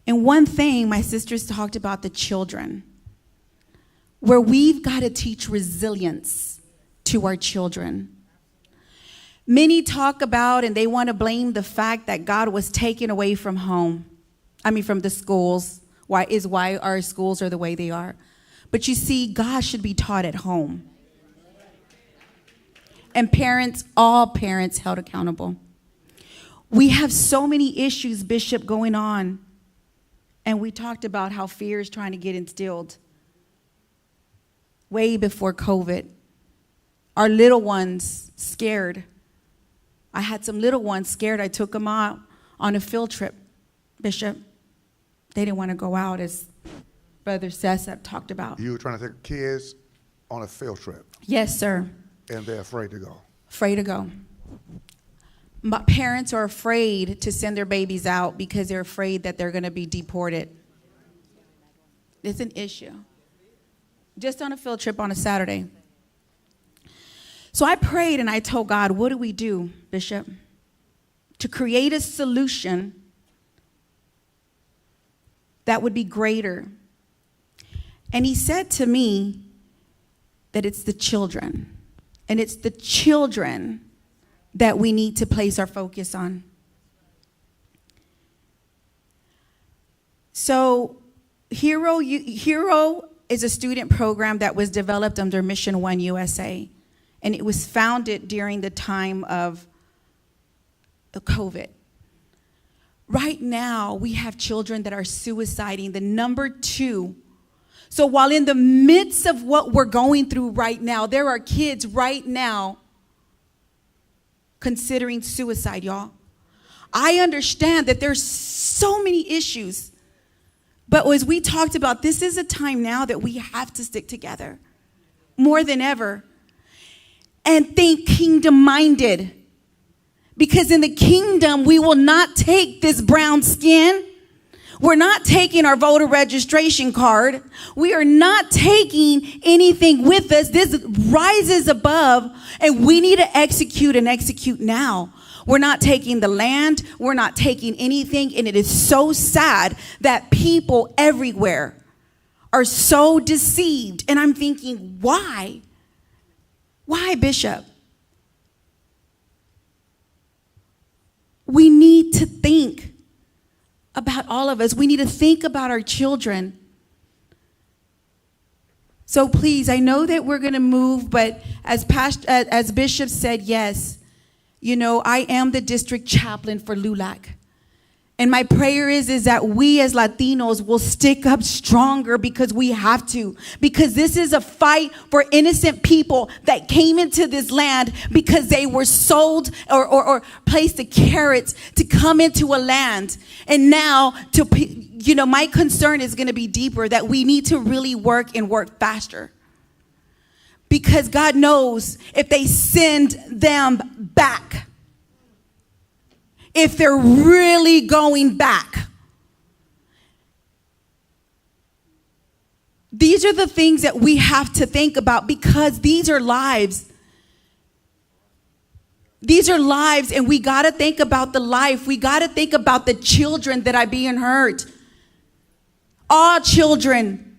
And one thing, my sisters talked about the children, where we've got to teach resilience to our children. Many talk about and they want to blame the fact that God was taken away from home. From the schools. Why our schools are the way they are. But you see, God should be taught at home. And parents, all parents held accountable. We have so many issues, Bishop, going on. And we talked about how fear is trying to get instilled way before COVID. Our little ones scared. I had some little ones scared. I took them out on a field trip, Bishop. They didn't want to go out, as Brother Sessep talked about. You were trying to take kids on a field trip, Yes, sir. and they're afraid to go. Afraid to go. My parents are afraid to send their babies out because they're afraid that they're going to be deported. It's an issue. Just on a field trip on a Saturday. So I prayed and I told God, what do we do, Bishop? To create a solution that would be greater. And he said to me that it's the children. And it's the children that we need to place our focus on. So Hero is a student program that was developed under Mission One USA. And it was founded during the time of COVID. Right now, we have children that are suiciding. The number 2. So while in the midst of what we're going through right now, there are kids right now considering suicide, y'all. I understand that there's so many issues. But as we talked about, this is a time now that we have to stick together more than ever and think kingdom-minded. Because in the kingdom, we will not take this brown skin. We're not taking our voter registration card. We are not taking anything with us. This rises above, and we need to execute and execute now. We're not taking the land. We're not taking anything. And it is so sad that people everywhere are so deceived. And I'm thinking, why? Why, Bishop? We need to think about all of us. We need to think about our children. So please, I know that we're going to move, but as Bishop said, yes, you know, I am the district chaplain for LULAC. And my prayer is that we as Latinos will stick up stronger because we have to. Because this is a fight for innocent people that came into this land because they were sold or placed the carrots to come into a land. And now, my concern is going to be deeper, that we need to really work and work faster. Because God knows if they send them back, if they're really going back, the These are the things that we have to think about because these are lives. These are lives, and we got to think about the life. We got to think about the children that are being hurt. All children.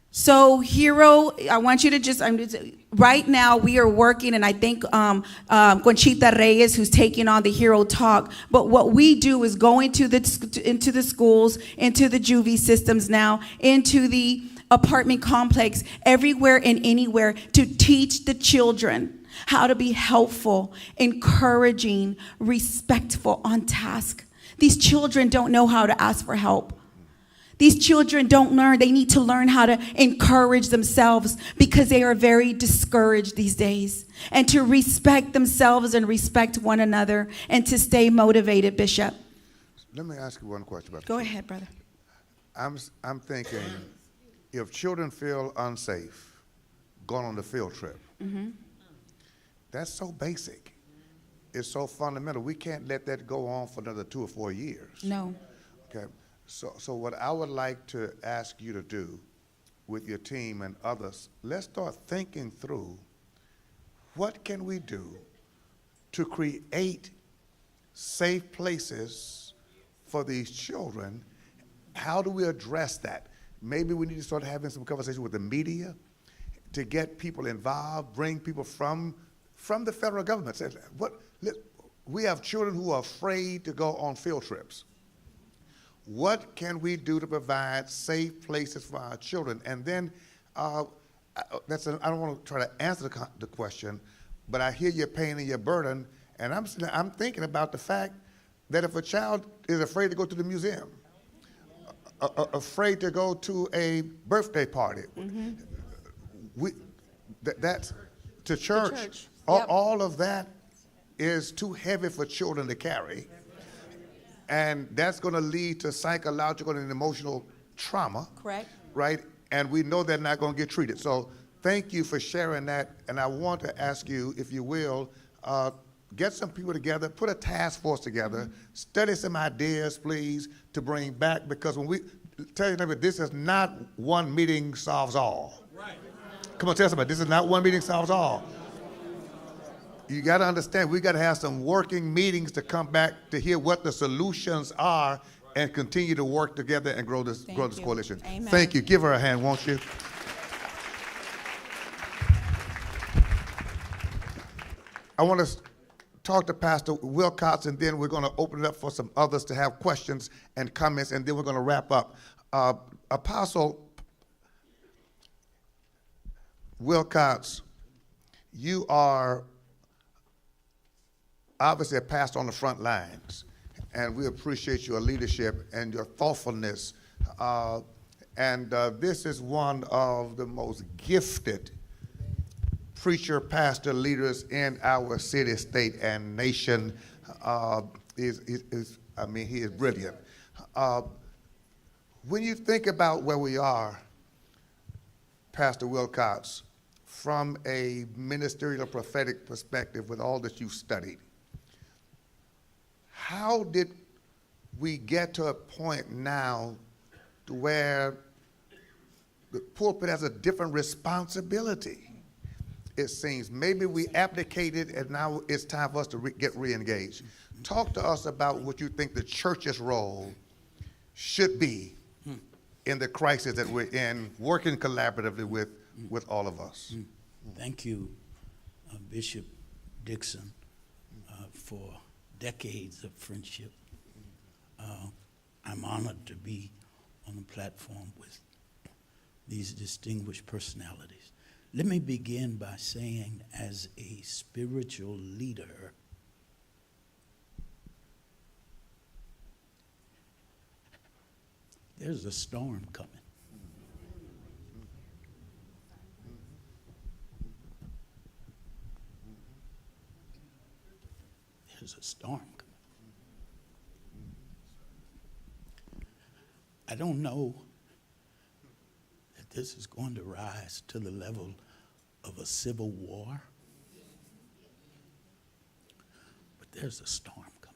So, Hero, I want you to right now we are working, and I think Conchita Reyes, who's taking on the Hero Talk, but what we do is go into the schools, into the juvie systems now, into the apartment complex, everywhere and anywhere to teach the children how to be helpful, encouraging, respectful, on task. These children don't know how to ask for help. These children don't learn. They need to learn how to encourage themselves because they are very discouraged these days. And to respect themselves and respect one another and to stay motivated, Bishop. Let me ask you one question about Go ahead, brother. I'm thinking, if children feel unsafe going on the field trip, that's so basic. It's so fundamental. We can't let that go on for another 2 or 4 years. No. Okay. So what I would like to ask you to do with your team and others, let's start thinking through what can we do to create safe places for these children. How do we address that? Maybe we need to start having some conversation with the media to get people involved, bring people from the federal government. Say, we have children who are afraid to go on field trips. What can we do to provide safe places for our children? And then, I don't want to try to answer the question, but I hear your pain and your burden, and I'm thinking about the fact that if a child is afraid to go to the museum, afraid to go to a birthday party, that's to church. All of that is too heavy for children to carry. And that's going to lead to psychological and emotional trauma. Correct. Right? And we know they're not going to get treated. So thank you for sharing that. And I want to ask you, if you will, get some people together, put a task force together, study some ideas, please, to bring back. Because when we tell you, this is not one meeting solves all. Right. Come on, tell somebody, this is not one meeting solves all. You got to understand, we got to have some working meetings to come back to hear what the solutions are and continue to work together and grow this coalition. Amen. Thank you. Give her a hand, won't you? I want to talk to Pastor Wilcox, and then we're going to open it up for some others to have questions and comments, and then we're going to wrap up. Apostle Wilcox, you are obviously a pastor on the front lines, and we appreciate your leadership and your thoughtfulness. This is one of the most gifted preacher, pastor, leaders in our city, state, and nation. He is brilliant. When you think about where we are, Pastor Wilcox, from a ministerial prophetic perspective with all that you've studied, how did we get to a point now to where the pulpit has a different responsibility? It seems maybe we abdicated and now it's time for us to get re-engaged. Talk to us about what you think the church's role should be in the crisis that we're in, working collaboratively with all of us. Thank you, Bishop Dixon, for decades of friendship. I'm honored to be on the platform with these distinguished personalities. Let me begin by saying, as a spiritual leader, there's a storm coming. There's a storm coming. I don't know that this is going to rise to the level of a civil war, but there's a storm coming.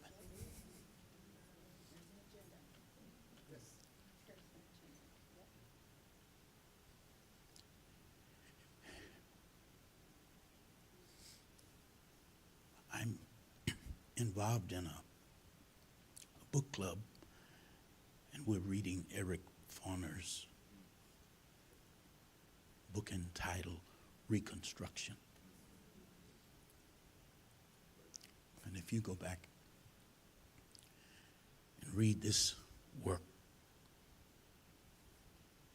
involved in a book club, and we're reading Eric Foner's book entitled Reconstruction. And if you go back and read this work,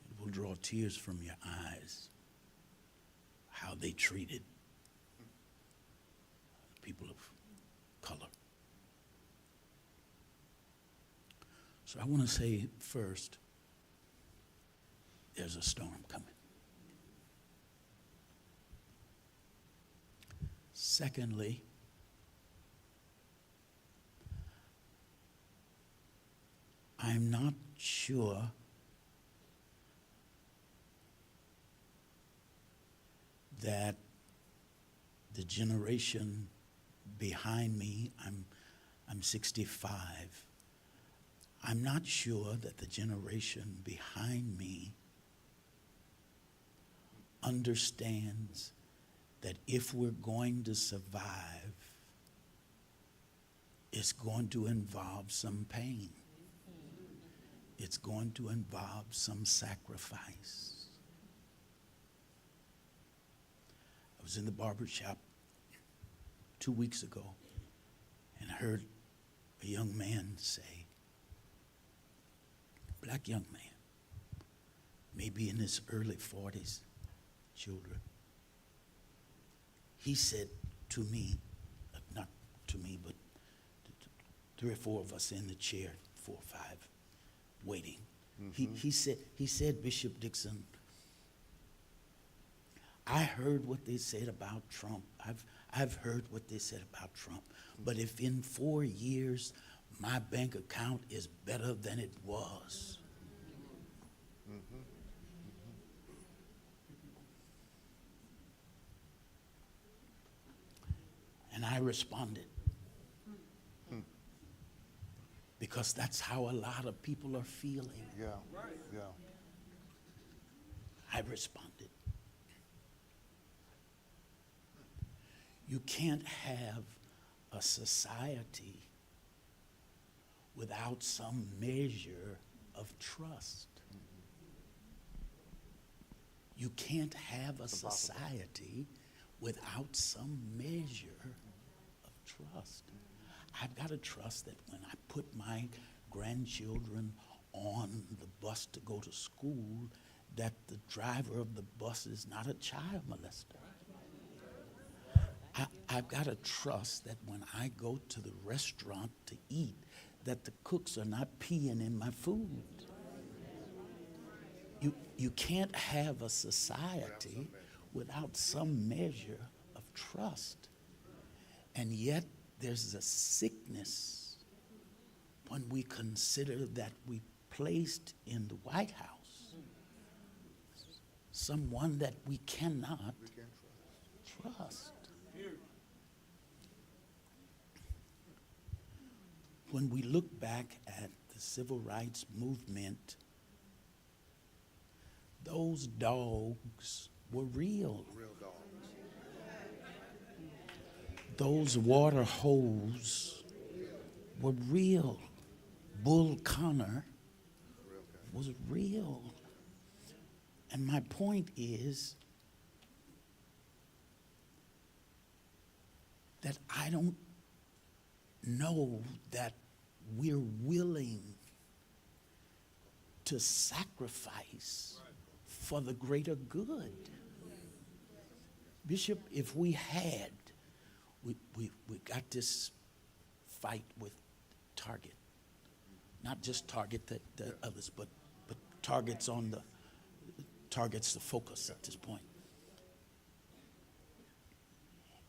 it will draw tears from your eyes how they treated people of color. So I want to say first, there's a storm coming. Secondly, I'm not sure that the generation behind me, I'm 65. I'm not sure that the generation behind me understands that if we're going to survive, it's going to involve some pain. It's going to involve some sacrifice. I was in the barber shop 2 weeks ago and heard a young man say, a black young man, maybe in his early 40s, children. He said to me, not to me, but to 3 or 4 of us in the chair, 4 or 5, waiting. He said, Bishop Dixon, I heard what they said about Trump. I've heard what they said about Trump. But if in 4 years my bank account is better than it was, and I responded. Because that's how a lot of people are feeling. Yeah, yeah. I responded. You can't have a society without some measure of trust. You can't have a society without some measure of trust. I've got to trust that when I put my grandchildren on the bus to go to school, that the driver of the bus is not a child molester. I've got to trust that when I go to the restaurant to eat, that the cooks are not peeing in my food. You can't have a society without some measure of trust. And yet, there's a sickness when we consider that we placed in the White House someone that we cannot trust. When we look back at the civil rights movement, those dogs were real. Those water holes were real. Bull Connor was real. And my point is that I don't know that we're willing to sacrifice for the greater good. Bishop, if we had, we got this fight with Target. Not just Target, the others, but Target's the focus at this point.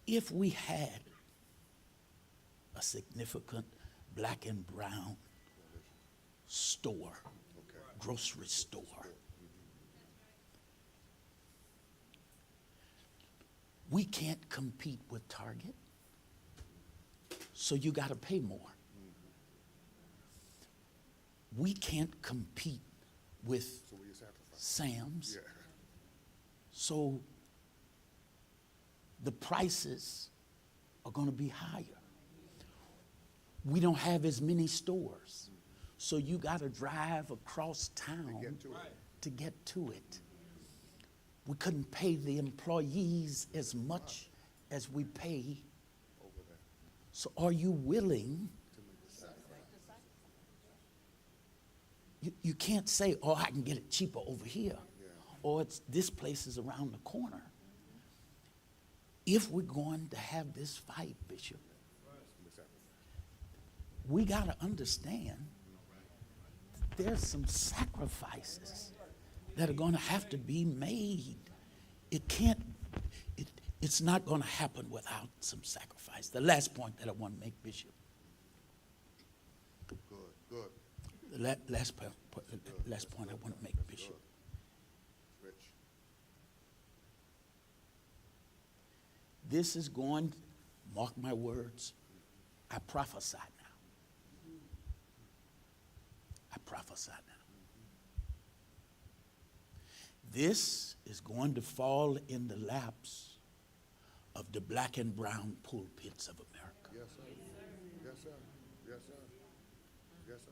If we had a significant black and brown store, grocery store, we can't compete with Target, so you got to pay more. We can't compete with Sam's, so the prices are going to be higher. we don't have as many stores. So you got to drive across town to get to it. We couldn't pay the employees as much as we pay. So are you willing? You can't say, oh, I can get it cheaper over here. Or it's this place is around the corner. If we're going to have this fight, Bishop, we got to understand there's some sacrifices that are going to have to be made. It's not going to happen without some sacrifice. The last point that I want to make, Bishop. Good. The last point I want to make, Bishop. Rich. This is going, mark my words, I prophesy now. I prophesy now. This is going to fall in the laps of the black and brown pulpits of America. Yes, sir. Yes, sir. Yes, sir. Yes, sir.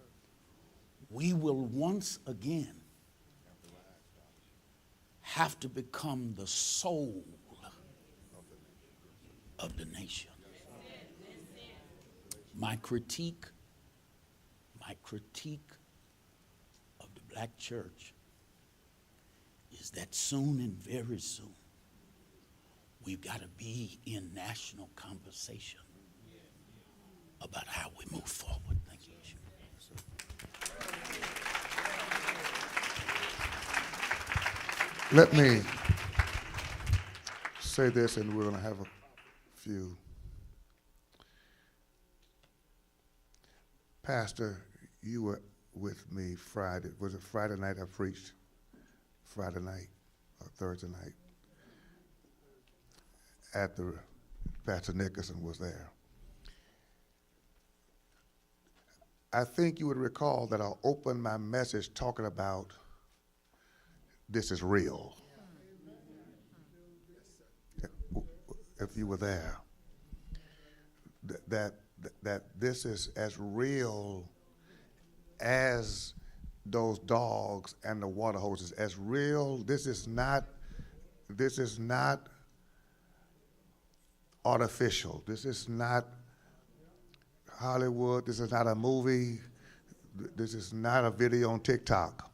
We will once again have to become the soul of the nation. My critique of the black church is that soon and very soon we've got to be in national conversation about how we move forward. Thank you, Bishop. Let me say this, and we're going to have a few. Pastor, you were with me Friday. Was it Friday night I preached? Friday night or Thursday night? Pastor Nickerson was there. I think you would recall that I opened my message talking about this is real. If you were there, that this is as real as those dogs and the water hoses. As real. This is not artificial. This is not Hollywood. This is not a movie. This is not a video on TikTok.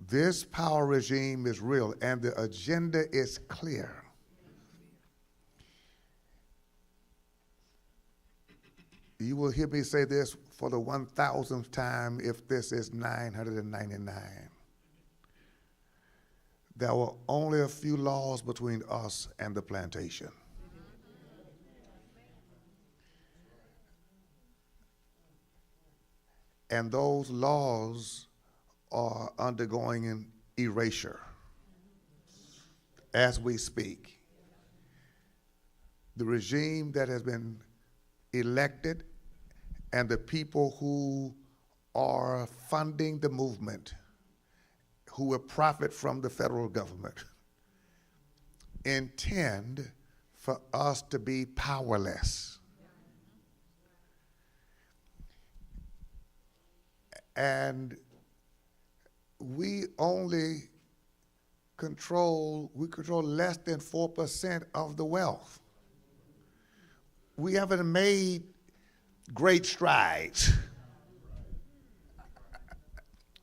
This power regime is real, and the agenda is clear. You will hear me say this for the 1,000th time if this is 999. There were only a few laws between us and the plantation. And those laws are undergoing an erasure as we speak. The regime that has been elected and the people who are funding the movement, who will profit from the federal government, intend for us to be powerless. And we control less than 4% of the wealth. We haven't made great strides.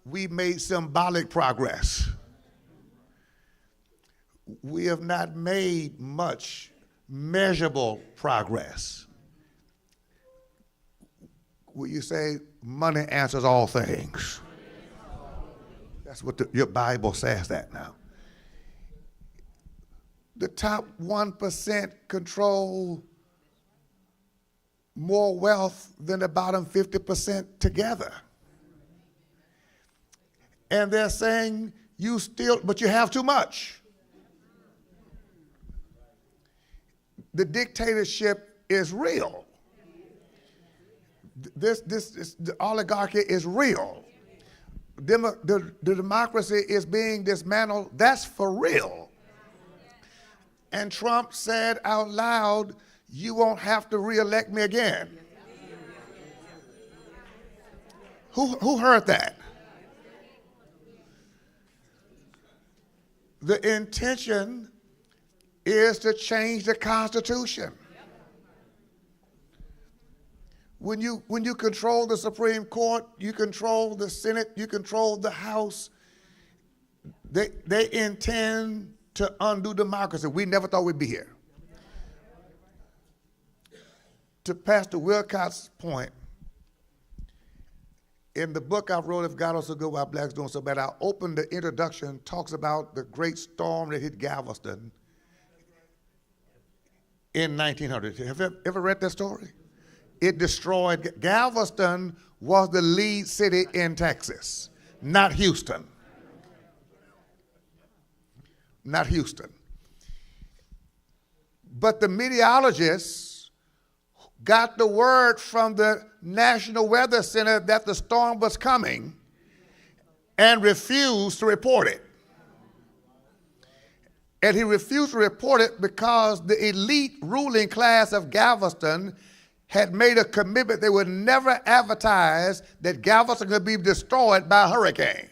We made symbolic progress. We have not made much measurable progress. Will you say money answers all things? That's what your Bible says that now. The top 1% control more wealth than the bottom 50% together. And they're saying but you have too much. The dictatorship is real. The oligarchy is real. The democracy is being dismantled. That's for real. And Trump said out loud, you won't have to reelect me again. Who heard that? The intention is to change the Constitution. When you control the Supreme Court, you control the Senate, you control the House, they intend to undo democracy. We never thought we'd be here. To Pastor Wilcox's point, in the book I wrote, If God Was So Good, Why Blacks Doing So Bad, I opened the introduction, talks about the great storm that hit Galveston in 1900. Have you ever read that story? It destroyed, Galveston was the lead city in Texas, not Houston. Not Houston. But the meteorologists got the word from the National Weather Center that the storm was coming and refused to report it. And he refused to report it because the elite ruling class of Galveston had made a commitment they would never advertise that Galveston could be destroyed by a hurricane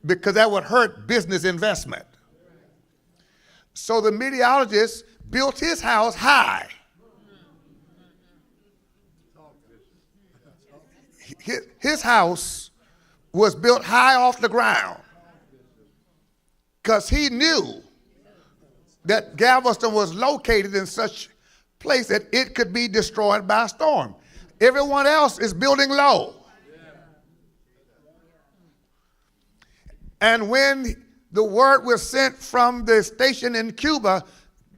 because that would hurt business investment. So the meteorologist built his house high. His house was built high off the ground because he knew that Galveston was located in such place that it could be destroyed by a storm. Everyone else is building low. And when the word was sent from the station in Cuba,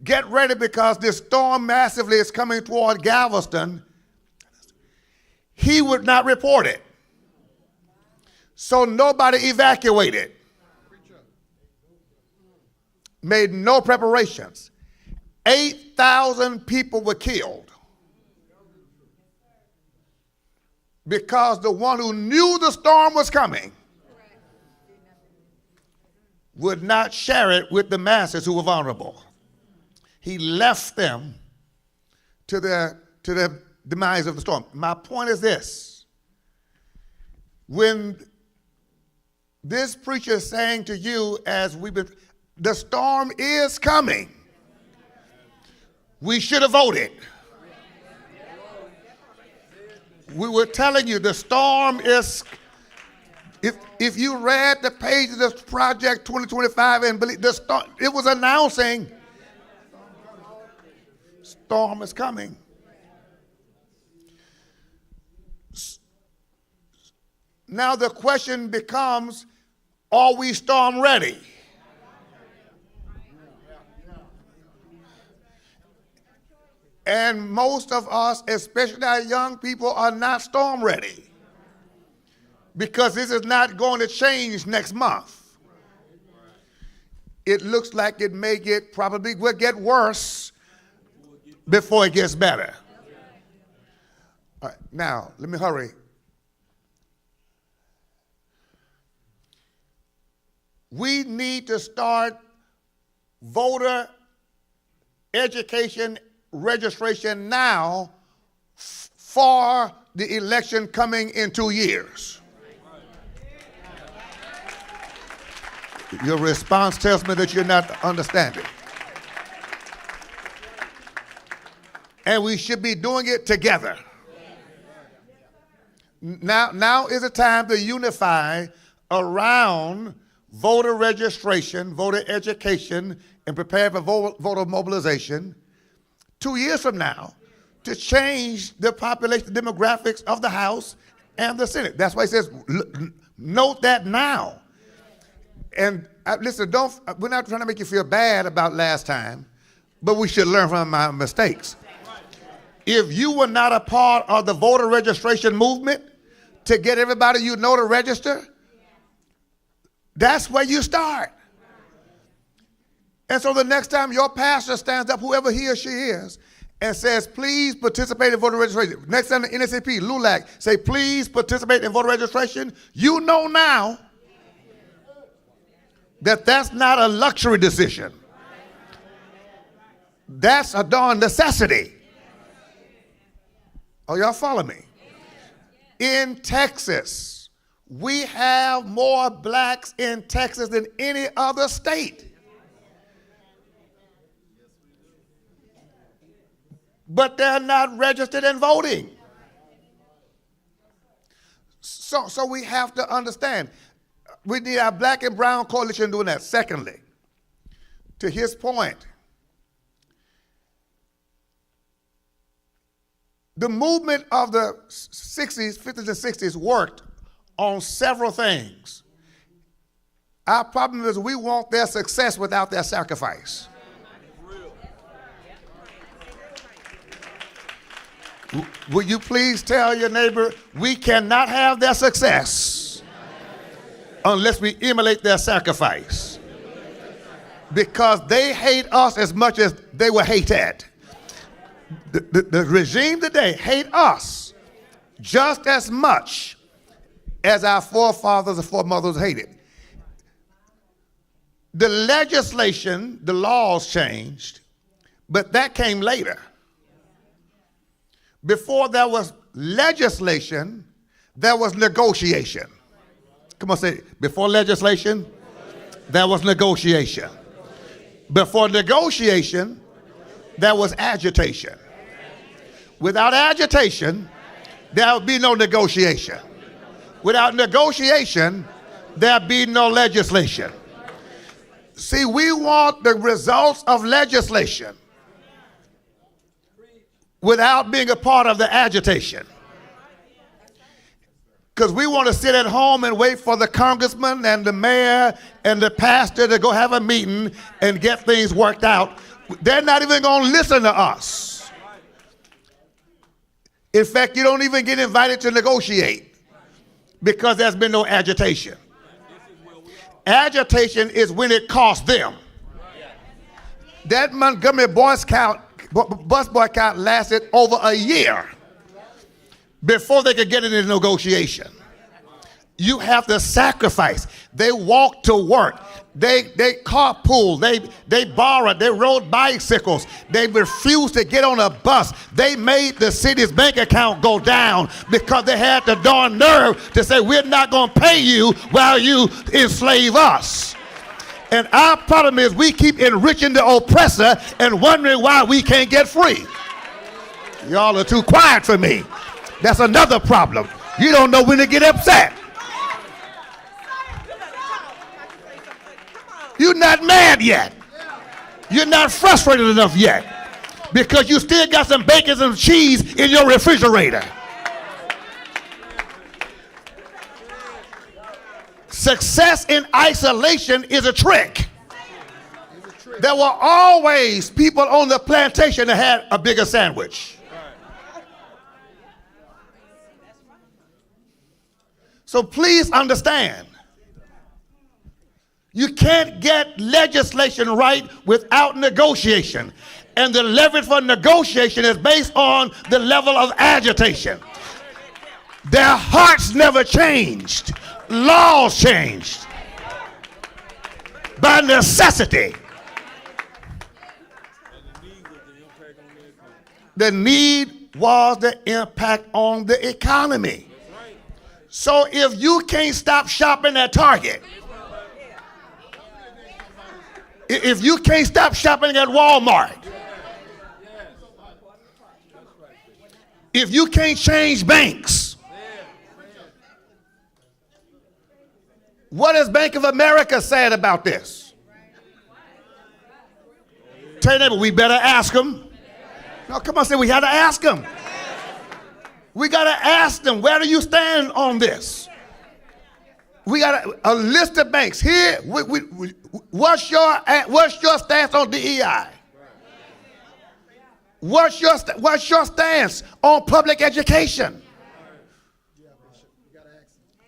get ready because this storm massively is coming toward Galveston, he would not report it. So nobody evacuated. Made no preparations. 8,000 people were killed because the one who knew the storm was coming would not share it with the masses who were vulnerable. He left them to the demise of the storm. My point is this. When this preacher is saying to you, as we've been, the storm is coming, we should have voted. We were telling you the storm is, if you read the pages of Project 2025 and believe the storm, it was announcing storm is coming. Now the question becomes, are we storm ready? And most of us, especially our young people, are not storm ready because this is not going to change next month. It looks like it may probably will get worse before it gets better. All right, now, let me hurry. We need to start voter education registration now for the election coming in 2 years. Your response tells me that you're not understanding. And we should be doing it together. Now is the time to unify around voter registration, voter education, and prepare for voter mobilization 2 years from now to change the population demographics of the House and the Senate. That's why he says, note that now. And listen, we're not trying to make you feel bad about last time, but we should learn from our mistakes. If you were not a part of the voter registration movement to get everybody you know to register, that's where you start. And so the next time your pastor stands up, whoever he or she is, and says, please participate in voter registration. Next time the NSAP, LULAC, say, please participate in voter registration, you know now that that's not a luxury decision. That's a darn necessity. Oh, y'all follow me? In Texas, we have more blacks in Texas than any other state. But they're not registered and voting. So we have to understand, we need our black and brown coalition doing that. Secondly, to his point, the movement of the 60s, 50s, and 60s worked on several things. Our problem is we want their success without their sacrifice. Will you please tell your neighbor, we cannot have their success unless we emulate their sacrifice. Because they hate us as much as they were hated. The regime today hate us just as much as our forefathers and foremothers hated. The legislation, the laws changed, but that came later. Before there was legislation, there was negotiation. Come on, say it. Before legislation, there was negotiation. Before negotiation, there was agitation. Without agitation, there would be no negotiation. Without negotiation, there'd be no legislation. See, we want the results of legislation without being a part of the agitation. Because we want to sit at home and wait for the congressman and the mayor and the pastor to go have a meeting and get things worked out. They're not even going to listen to us. In fact, you don't even get invited to negotiate because there's been no agitation. Agitation is when it costs them. That Montgomery bus boycott lasted over a year before they could get into negotiation. You have to sacrifice. They walked to work. They carpooled. They borrowed. They rode bicycles. They refused to get on a bus. They made the city's bank account go down because they had the darn nerve to say, we're not going to pay you while you enslave us. And our problem is we keep enriching the oppressor and wondering why we can't get free. Y'all are too quiet for me. That's another problem. You don't know when to get upset. You're not mad yet. You're not frustrated enough yet because you still got some bacon and cheese in your refrigerator. Success in isolation is a trick. There were always people on the plantation that had a bigger sandwich. So please understand, you can't get legislation right without negotiation. And the leverage for negotiation is based on the level of agitation. Their hearts never changed. Laws changed by necessity. The need was the impact on the economy. So if you can't stop shopping at Target, if you can't stop shopping at Walmart, if you can't change banks, what has Bank of America said about this? Tell your neighbor, we better ask them. No, come on, say we had to ask them. We got to ask them, where do you stand on this? We got a list of banks here. What's your stance on DEI? What's your stance on public education?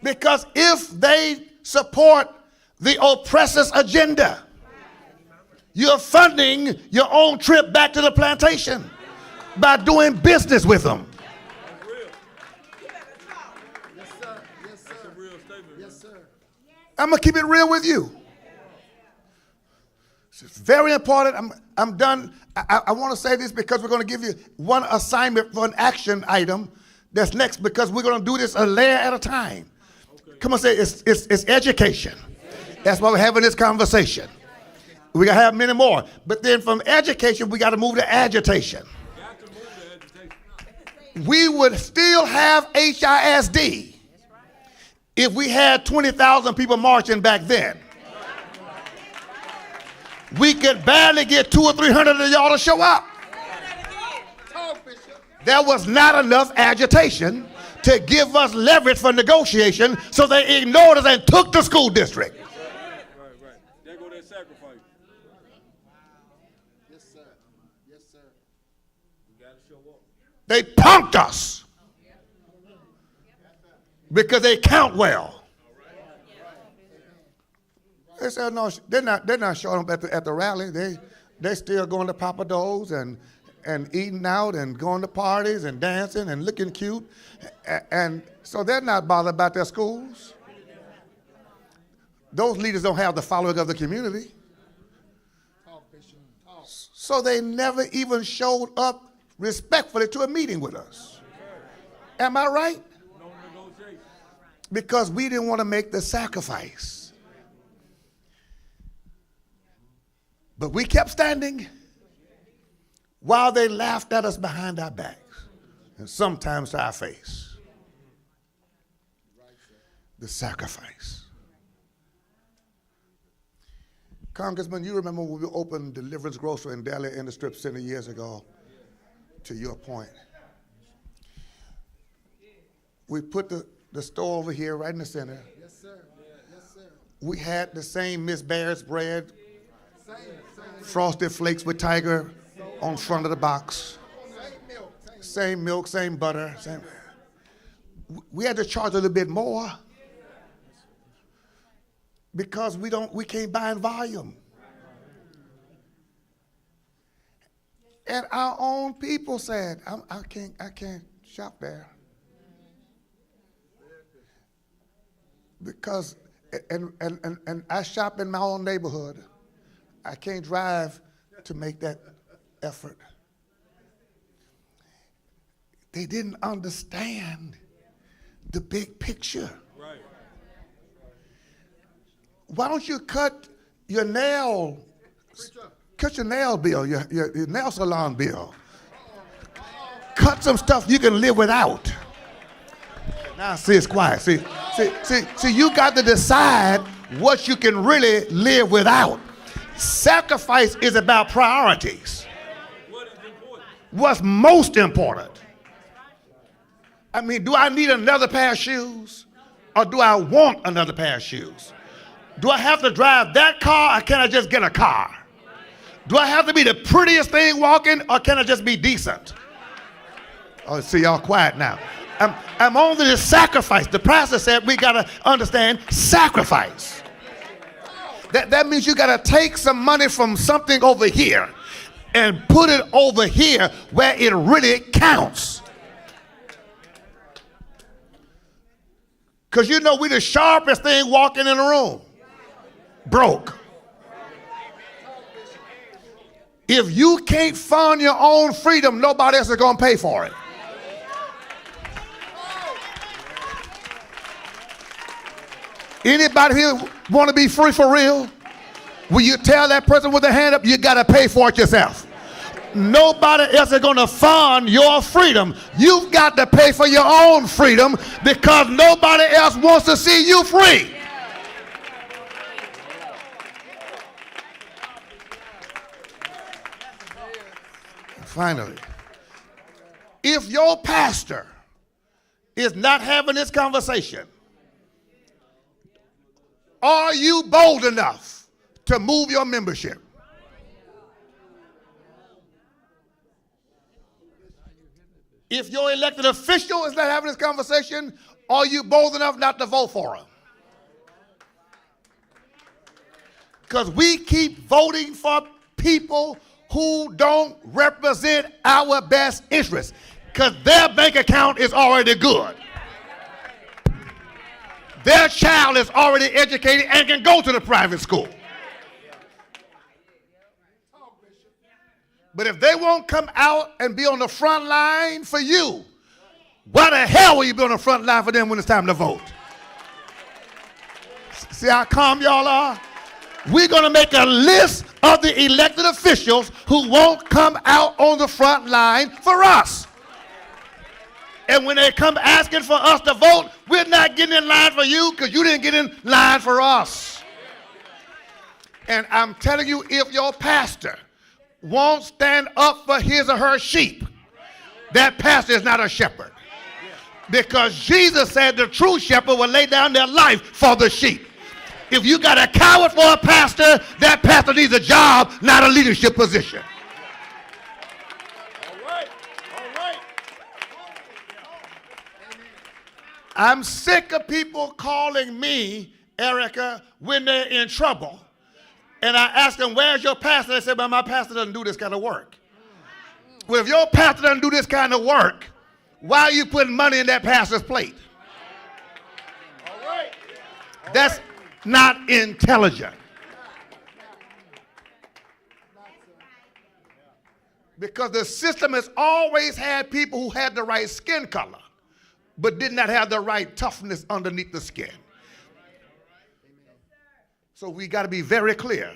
Because if they support the oppressor's agenda, you're funding your own trip back to the plantation by doing business with them. I'm going to keep it real with you. It's very important. I'm done. I want to say this because we're going to give you one assignment for an action item that's next, because we're going to do this a layer at a time. Okay. Come on, say it's education. That's why we're having this conversation. We're going to have many more. But then from education, we got to move to agitation. We would still have HISD if we had 20,000 people marching back then. We could barely get 200 or 300 of y'all to show up. There was not enough agitation to give us leverage for negotiation, so they ignored us and took the school district. Right. There go that sacrifice. Yes, sir. Yes, sir. We got to show up. They punked us because they count well. They said no, they're not showing up at the rally. They still going to Papa Do's and eating out and going to parties and dancing and looking cute, and so they're not bothered about their schools. Those leaders don't have the following of the community, so they never even showed up respectfully to a meeting with us. Am I right? Because we didn't want to make the sacrifice. But we kept standing while they laughed at us behind our backs and sometimes to our face. The sacrifice. Congressman, you remember when we opened Deliverance Grocery in Delhi in the Strip Center years ago, to your point. We put the store over here right in the center. Yes, sir. Yes, sir. We had the same Miss Barrett's bread, Frosted Flakes with Tiger on front of the box. Same milk, same butter. We had to charge a little bit more because we can't buy in volume. And our own people said, I can't shop there. Because, and I shop in my own neighborhood. I can't drive to make that effort. They didn't understand the big picture. Right. Why don't you cut your nail bill, your nail salon bill? Cut some stuff you can live without. Now see, it's quiet. See, you got to decide what you can really live without. Sacrifice is about priorities. What is important? What's most important? I mean, do I need another pair of shoes? Or do I want another pair of shoes? Do I have to drive that car, or can I just get a car? Do I have to be the prettiest thing walking, or can I just be decent? Oh, see, y'all quiet now. I'm on this sacrifice. The pastor said we got to understand sacrifice. That means you got to take some money from something over here and put it over here where it really counts. Because you know we the sharpest thing walking in the room. Broke. If you can't fund your own freedom, nobody else is going to pay for it. Anybody here want to be free for real? Will you tell that person with their hand up, you got to pay for it yourself? Nobody else is going to fund your freedom. You've got to pay for your own freedom because nobody else wants to see you free. Finally, if your pastor is not having this conversation, are you bold enough to move your membership? If your elected official is not having this conversation, are you bold enough not to vote for him? Because we keep voting for people who don't represent our best interests because their bank account is already good. Their child is already educated and can go to the private school. But if they won't come out and be on the front line for you, why the hell will you be on the front line for them when it's time to vote? See how calm y'all are? We're going to make a list of the elected officials who won't come out on the front line for us. And when they come asking for us to vote, we're not getting in line for you because you didn't get in line for us. And I'm telling you, if your pastor won't stand up for his or her sheep, that pastor is not a shepherd. Because Jesus said the true shepherd will lay down their life for the sheep. If you got a coward for a pastor, that pastor needs a job, not a leadership position. All right. All right. I'm sick of people calling me, Erica, when they're in trouble. And I ask them, where's your pastor? They say, well, my pastor doesn't do this kind of work. Well, if your pastor doesn't do this kind of work, why are you putting money in that pastor's plate? All right. That's not intelligent. Because the system has always had people who had the right skin color, but did not have the right toughness underneath the skin. So we got to be very clear.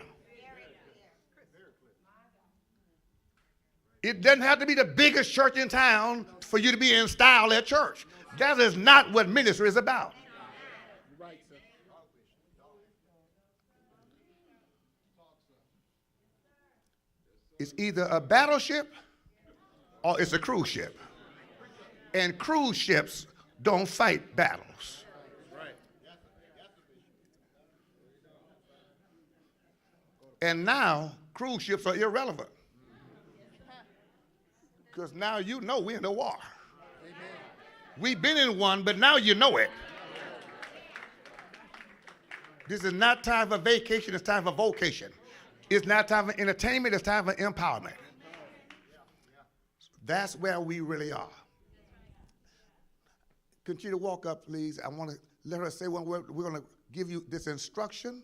It doesn't have to be the biggest church in town for you to be in style at church. That is not what ministry is about. It's either a battleship or it's a cruise ship. And cruise ships don't fight battles. And now cruise ships are irrelevant. Because now you know we're in a war. We've been in one, but now you know it. This is not time for vacation, it's time for vocation. It's not time for entertainment, it's time for empowerment. That's where we really are. Continue to walk up, please. I want to let her say one word. We're going to give you this instruction.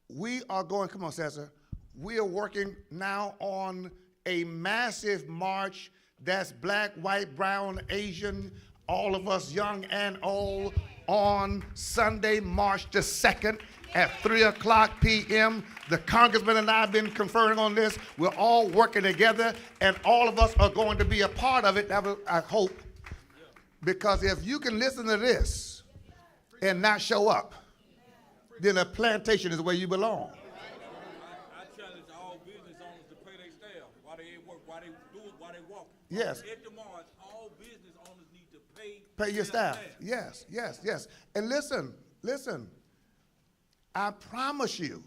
We are going, come on, Cesar. We are working now on a massive march that's black, white, brown, Asian, all of us young and old, on Sunday, March the 2nd at 3:00 p.m. The congressman and I have been conferring on this. We're all working together, and all of us are going to be a part of it, I hope. Because if you can listen to this and not show up, then a plantation is where you belong. I challenge all business owners to pay their staff while they at work, while they do it, while they walk. Yes. At the march, all business owners need to Pay your staff. Yes, yes, yes. And listen. I promise you,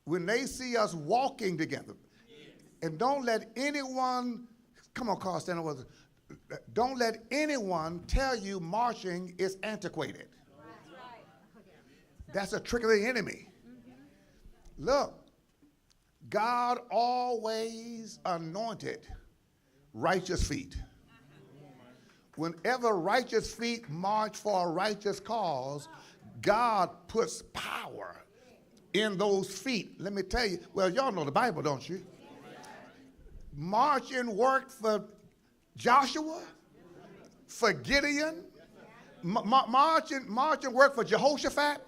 when they see us walking together, and don't let anyone, come on, Carl, stand over. Don't let anyone tell you marching is antiquated. That's a trick of the enemy. Look, God always anointed righteous feet. Whenever righteous feet march for a righteous cause, God puts power in those feet. Let me tell you, well, y'all know the Bible, don't you? Marching worked for Joshua, for Gideon, marching worked for Jehoshaphat,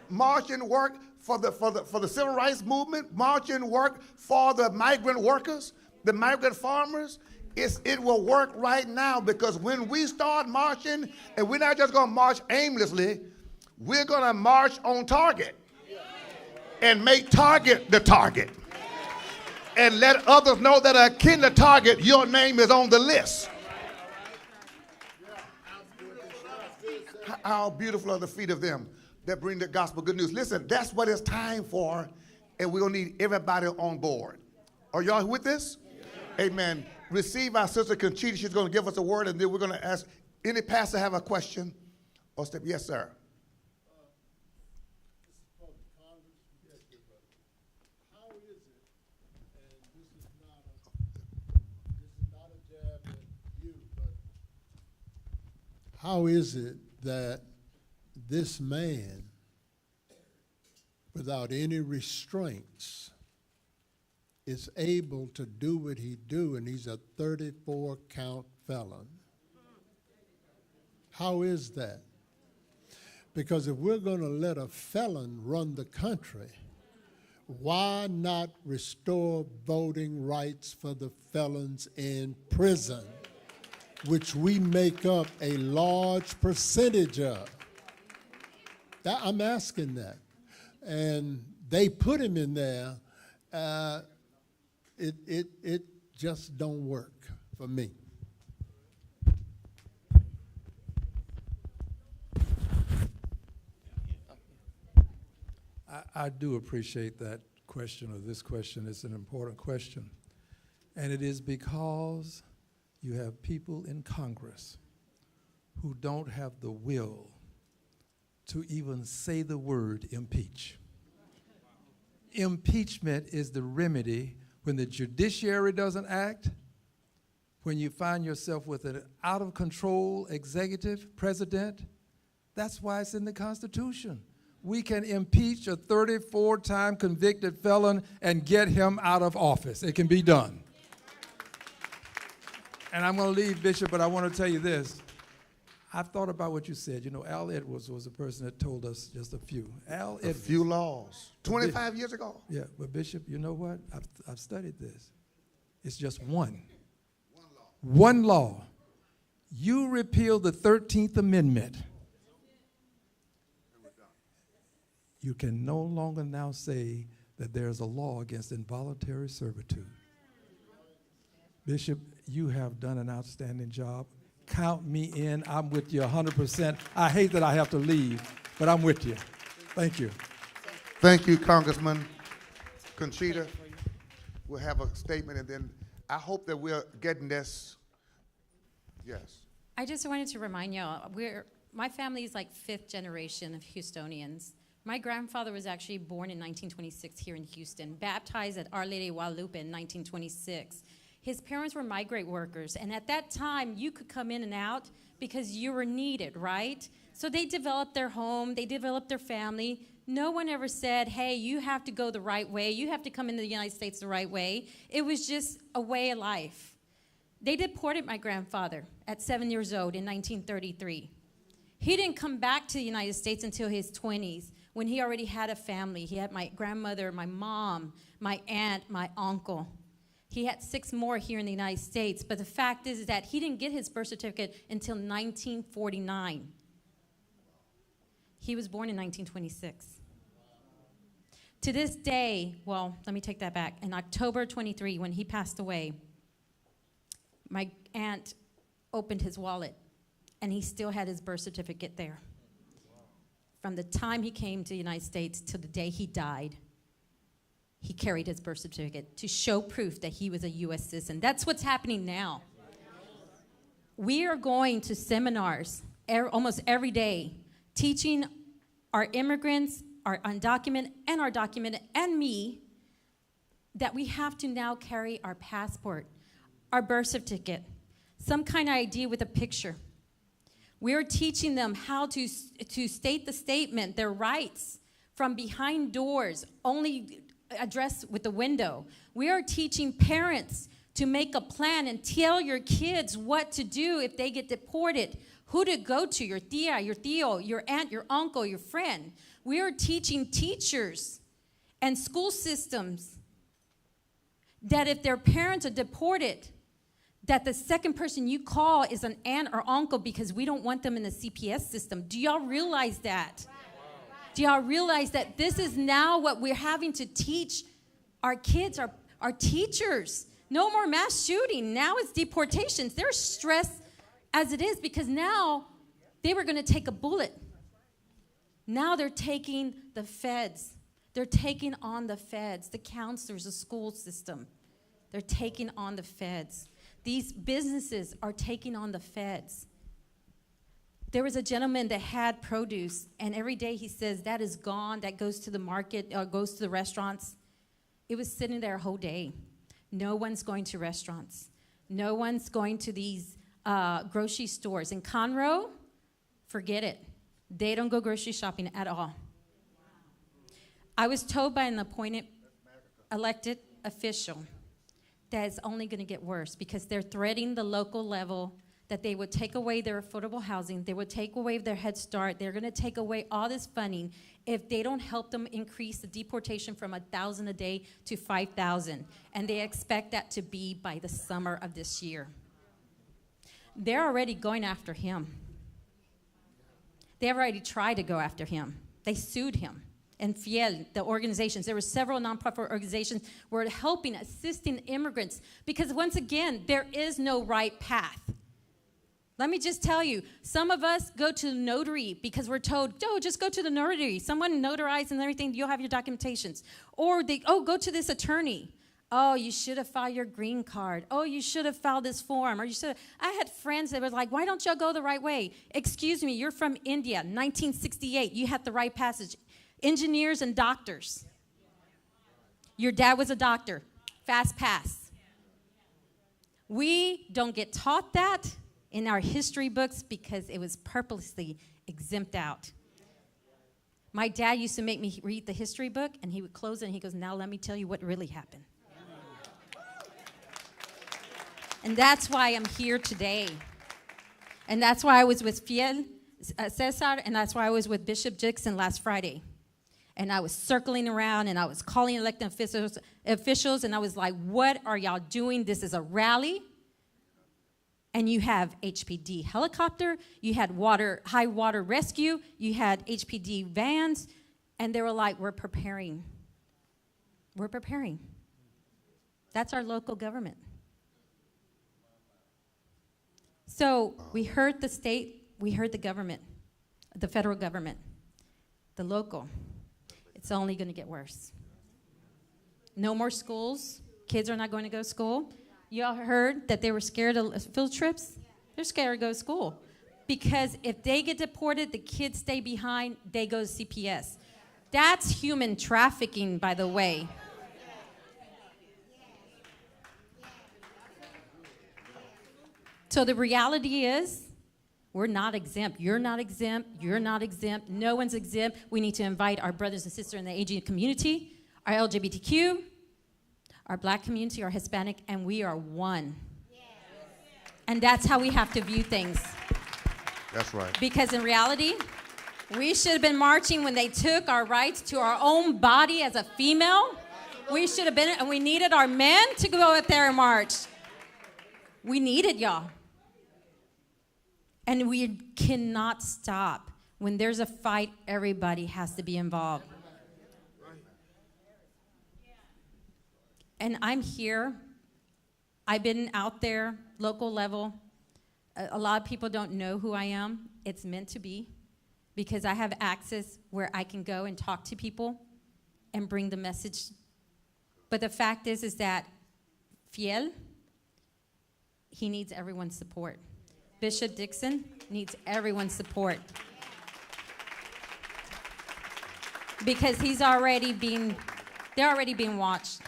marching worked for the civil rights movement, marching worked for the migrant workers, the migrant farmers. It will work right now, because when we start marching, and we're not just going to march aimlessly, we're going to march on target and make Target the target. And let others know that are akin to Target, your name is on the list. How beautiful are the feet of them that bring the gospel good news. Listen, that's what it's time for, and we're going to need everybody on board. Are y'all with this? Amen. Receive our sister Conchita. She's going to give us a word, and then we're going to ask any pastor have a question or step. Yes, sir. How is it that this man, without any restraints, is able to do what he do, and he's a 34-count felon? How is that? Because if we're going to let a felon run the country, why not restore voting rights for the felons in prison, which we make up a large percentage of? I'm asking that. And they put him in there. It just don't work for me. I do appreciate that question, or this question. It's an important question. And it is because you have people in Congress who don't have the will to even say the word impeach. Impeachment is the remedy when the judiciary doesn't act, when you find yourself with an out-of-control executive president. That's why it's in the Constitution. We can impeach a 34-time convicted felon and get him out of office. It can be done. And I'm going to leave, Bishop, but I want to tell you this. I've thought about what you said. You know, Al Edwards was a person that told us just a few. Al Edwards. A few laws. 25 years ago. Yeah, but Bishop, you know what? I've studied this. It's just one. One law. You repeal the 13th Amendment. You can no longer now say that there's a law against involuntary servitude. Bishop, you have done an outstanding job. Count me in. I'm with you 100%. I hate that I have to leave, but I'm with you. Thank you. Thank you, Congressman. Conchita, we'll have a statement, and then I hope that we're getting this. Yes. I just wanted to remind y'all, my family is like 5th generation of Houstonians. My grandfather was actually born in 1926 here in Houston, baptized at Our Lady of Guadalupe in 1926. His parents were migrant workers, and at that time, you could come in and out because you were needed, right? So they developed their home, they developed their family. No one ever said, hey, you have to go the right way, you have to come into the United States the right way. It was just a way of life. They deported my grandfather at 7 years old in 1933. He didn't come back to the United States until his 20s, when he already had a family. He had my grandmother, my mom, my aunt, my uncle. He had 6 more here in the United States, but the fact is that he didn't get his birth certificate until 1949. He was born in 1926. To this day, well, let me take that back. In October 23, when he passed away, my aunt opened his wallet, and he still had his birth certificate there. From the time he came to the United States to the day he died, he carried his birth certificate to show proof that he was a U.S. citizen. That's what's happening now. We are going to seminars almost every day, teaching our immigrants, our undocumented, and our documented, and me, that we have to now carry our passport, our birth certificate, some kind of ID with a picture. We're teaching them how to state the statement, their rights, from behind doors, only addressed with the window. We are teaching parents to make a plan and tell your kids what to do if they get deported, who to go to, your tia, your tío, your aunt, your uncle, your friend. We are teaching teachers and school systems that if their parents are deported, that the second person you call is an aunt or uncle because we don't want them in the CPS system. Do y'all realize that? Do y'all realize that this is now what we're having to teach our kids, our teachers? No more mass shooting. Now it's deportations. They're stressed as it is because now they were going to take a bullet. Now they're taking the feds. They're taking on the feds, the counselors, the school system. They're taking on the feds. These businesses are taking on the feds. There was a gentleman that had produce, and every day he says, that is gone, that goes to the market, goes to the restaurants. It was sitting there a whole day. No one's going to restaurants. No one's going to these grocery stores. In Conroe, forget it. They don't go grocery shopping at all. I was told by an appointed, elected official that is only going to get worse because they're threatening the local level that they would take away their affordable housing, they would take away their Head Start, they're going to take away all this funding if they don't help them increase the deportation from 1,000 a day to 5,000. And they expect that to be by the summer of this year. They're already going after him. They have already tried to go after him. They sued him. And Fiel, the organizations, there were several nonprofit organizations were helping, assisting immigrants because once again, there is no right path. Let me just tell you, some of us go to the notary because we're told, oh, just go to the notary. Someone notarized and everything, you'll have your documentations. Or go to this attorney. Oh, you should have filed your green card. Oh, you should have filed this form. Or you should have. I had friends that were like, why don't y'all go the right way? Excuse me, you're from India, 1968. You had the right passage. Engineers and doctors. Your dad was a doctor. Fast pass. We don't get taught that in our history books because it was purposely exempt out. My dad used to make me read the history book, and he would close it, and he goes, now let me tell you what really happened. And that's why I'm here today. And that's why I was with Fiel, Cesar, and that's why I was with Bishop Dixon last Friday. And I was circling around, and I was calling elected officials, and I was like, what are y'all doing? This is a rally. And you have HPD helicopter, you had high water rescue, you had HPD vans, and they were like, we're preparing. We're preparing. That's our local government. So we heard the state, we heard the government, the federal government, the local. It's only going to get worse. No more schools. Kids are not going to go to school. Y'all heard that they were scared of field trips? They're scared to go to school. Because if they get deported, the kids stay behind, they go to CPS. That's human trafficking, by the way. So the reality is, we're not exempt. You're not exempt. You're not exempt. No one's exempt. We need to invite our brothers and sisters in the Asian community, our LGBTQ, our black community, our Hispanic, and we are one. And that's how we have to view things. That's right. Because in reality, we should have been marching when they took our rights to our own body as a female. We should have been, and we needed our men to go out there and march. We needed y'all. And we cannot stop. When there's a fight, everybody has to be involved. And I'm here. I've been out there, local level. A lot of people don't know who I am. It's meant to be because I have access where I can go and talk to people and bring the message. But the fact is that Fiel, he needs everyone's support. Bishop Dixon needs everyone's support. Because they're already being watched.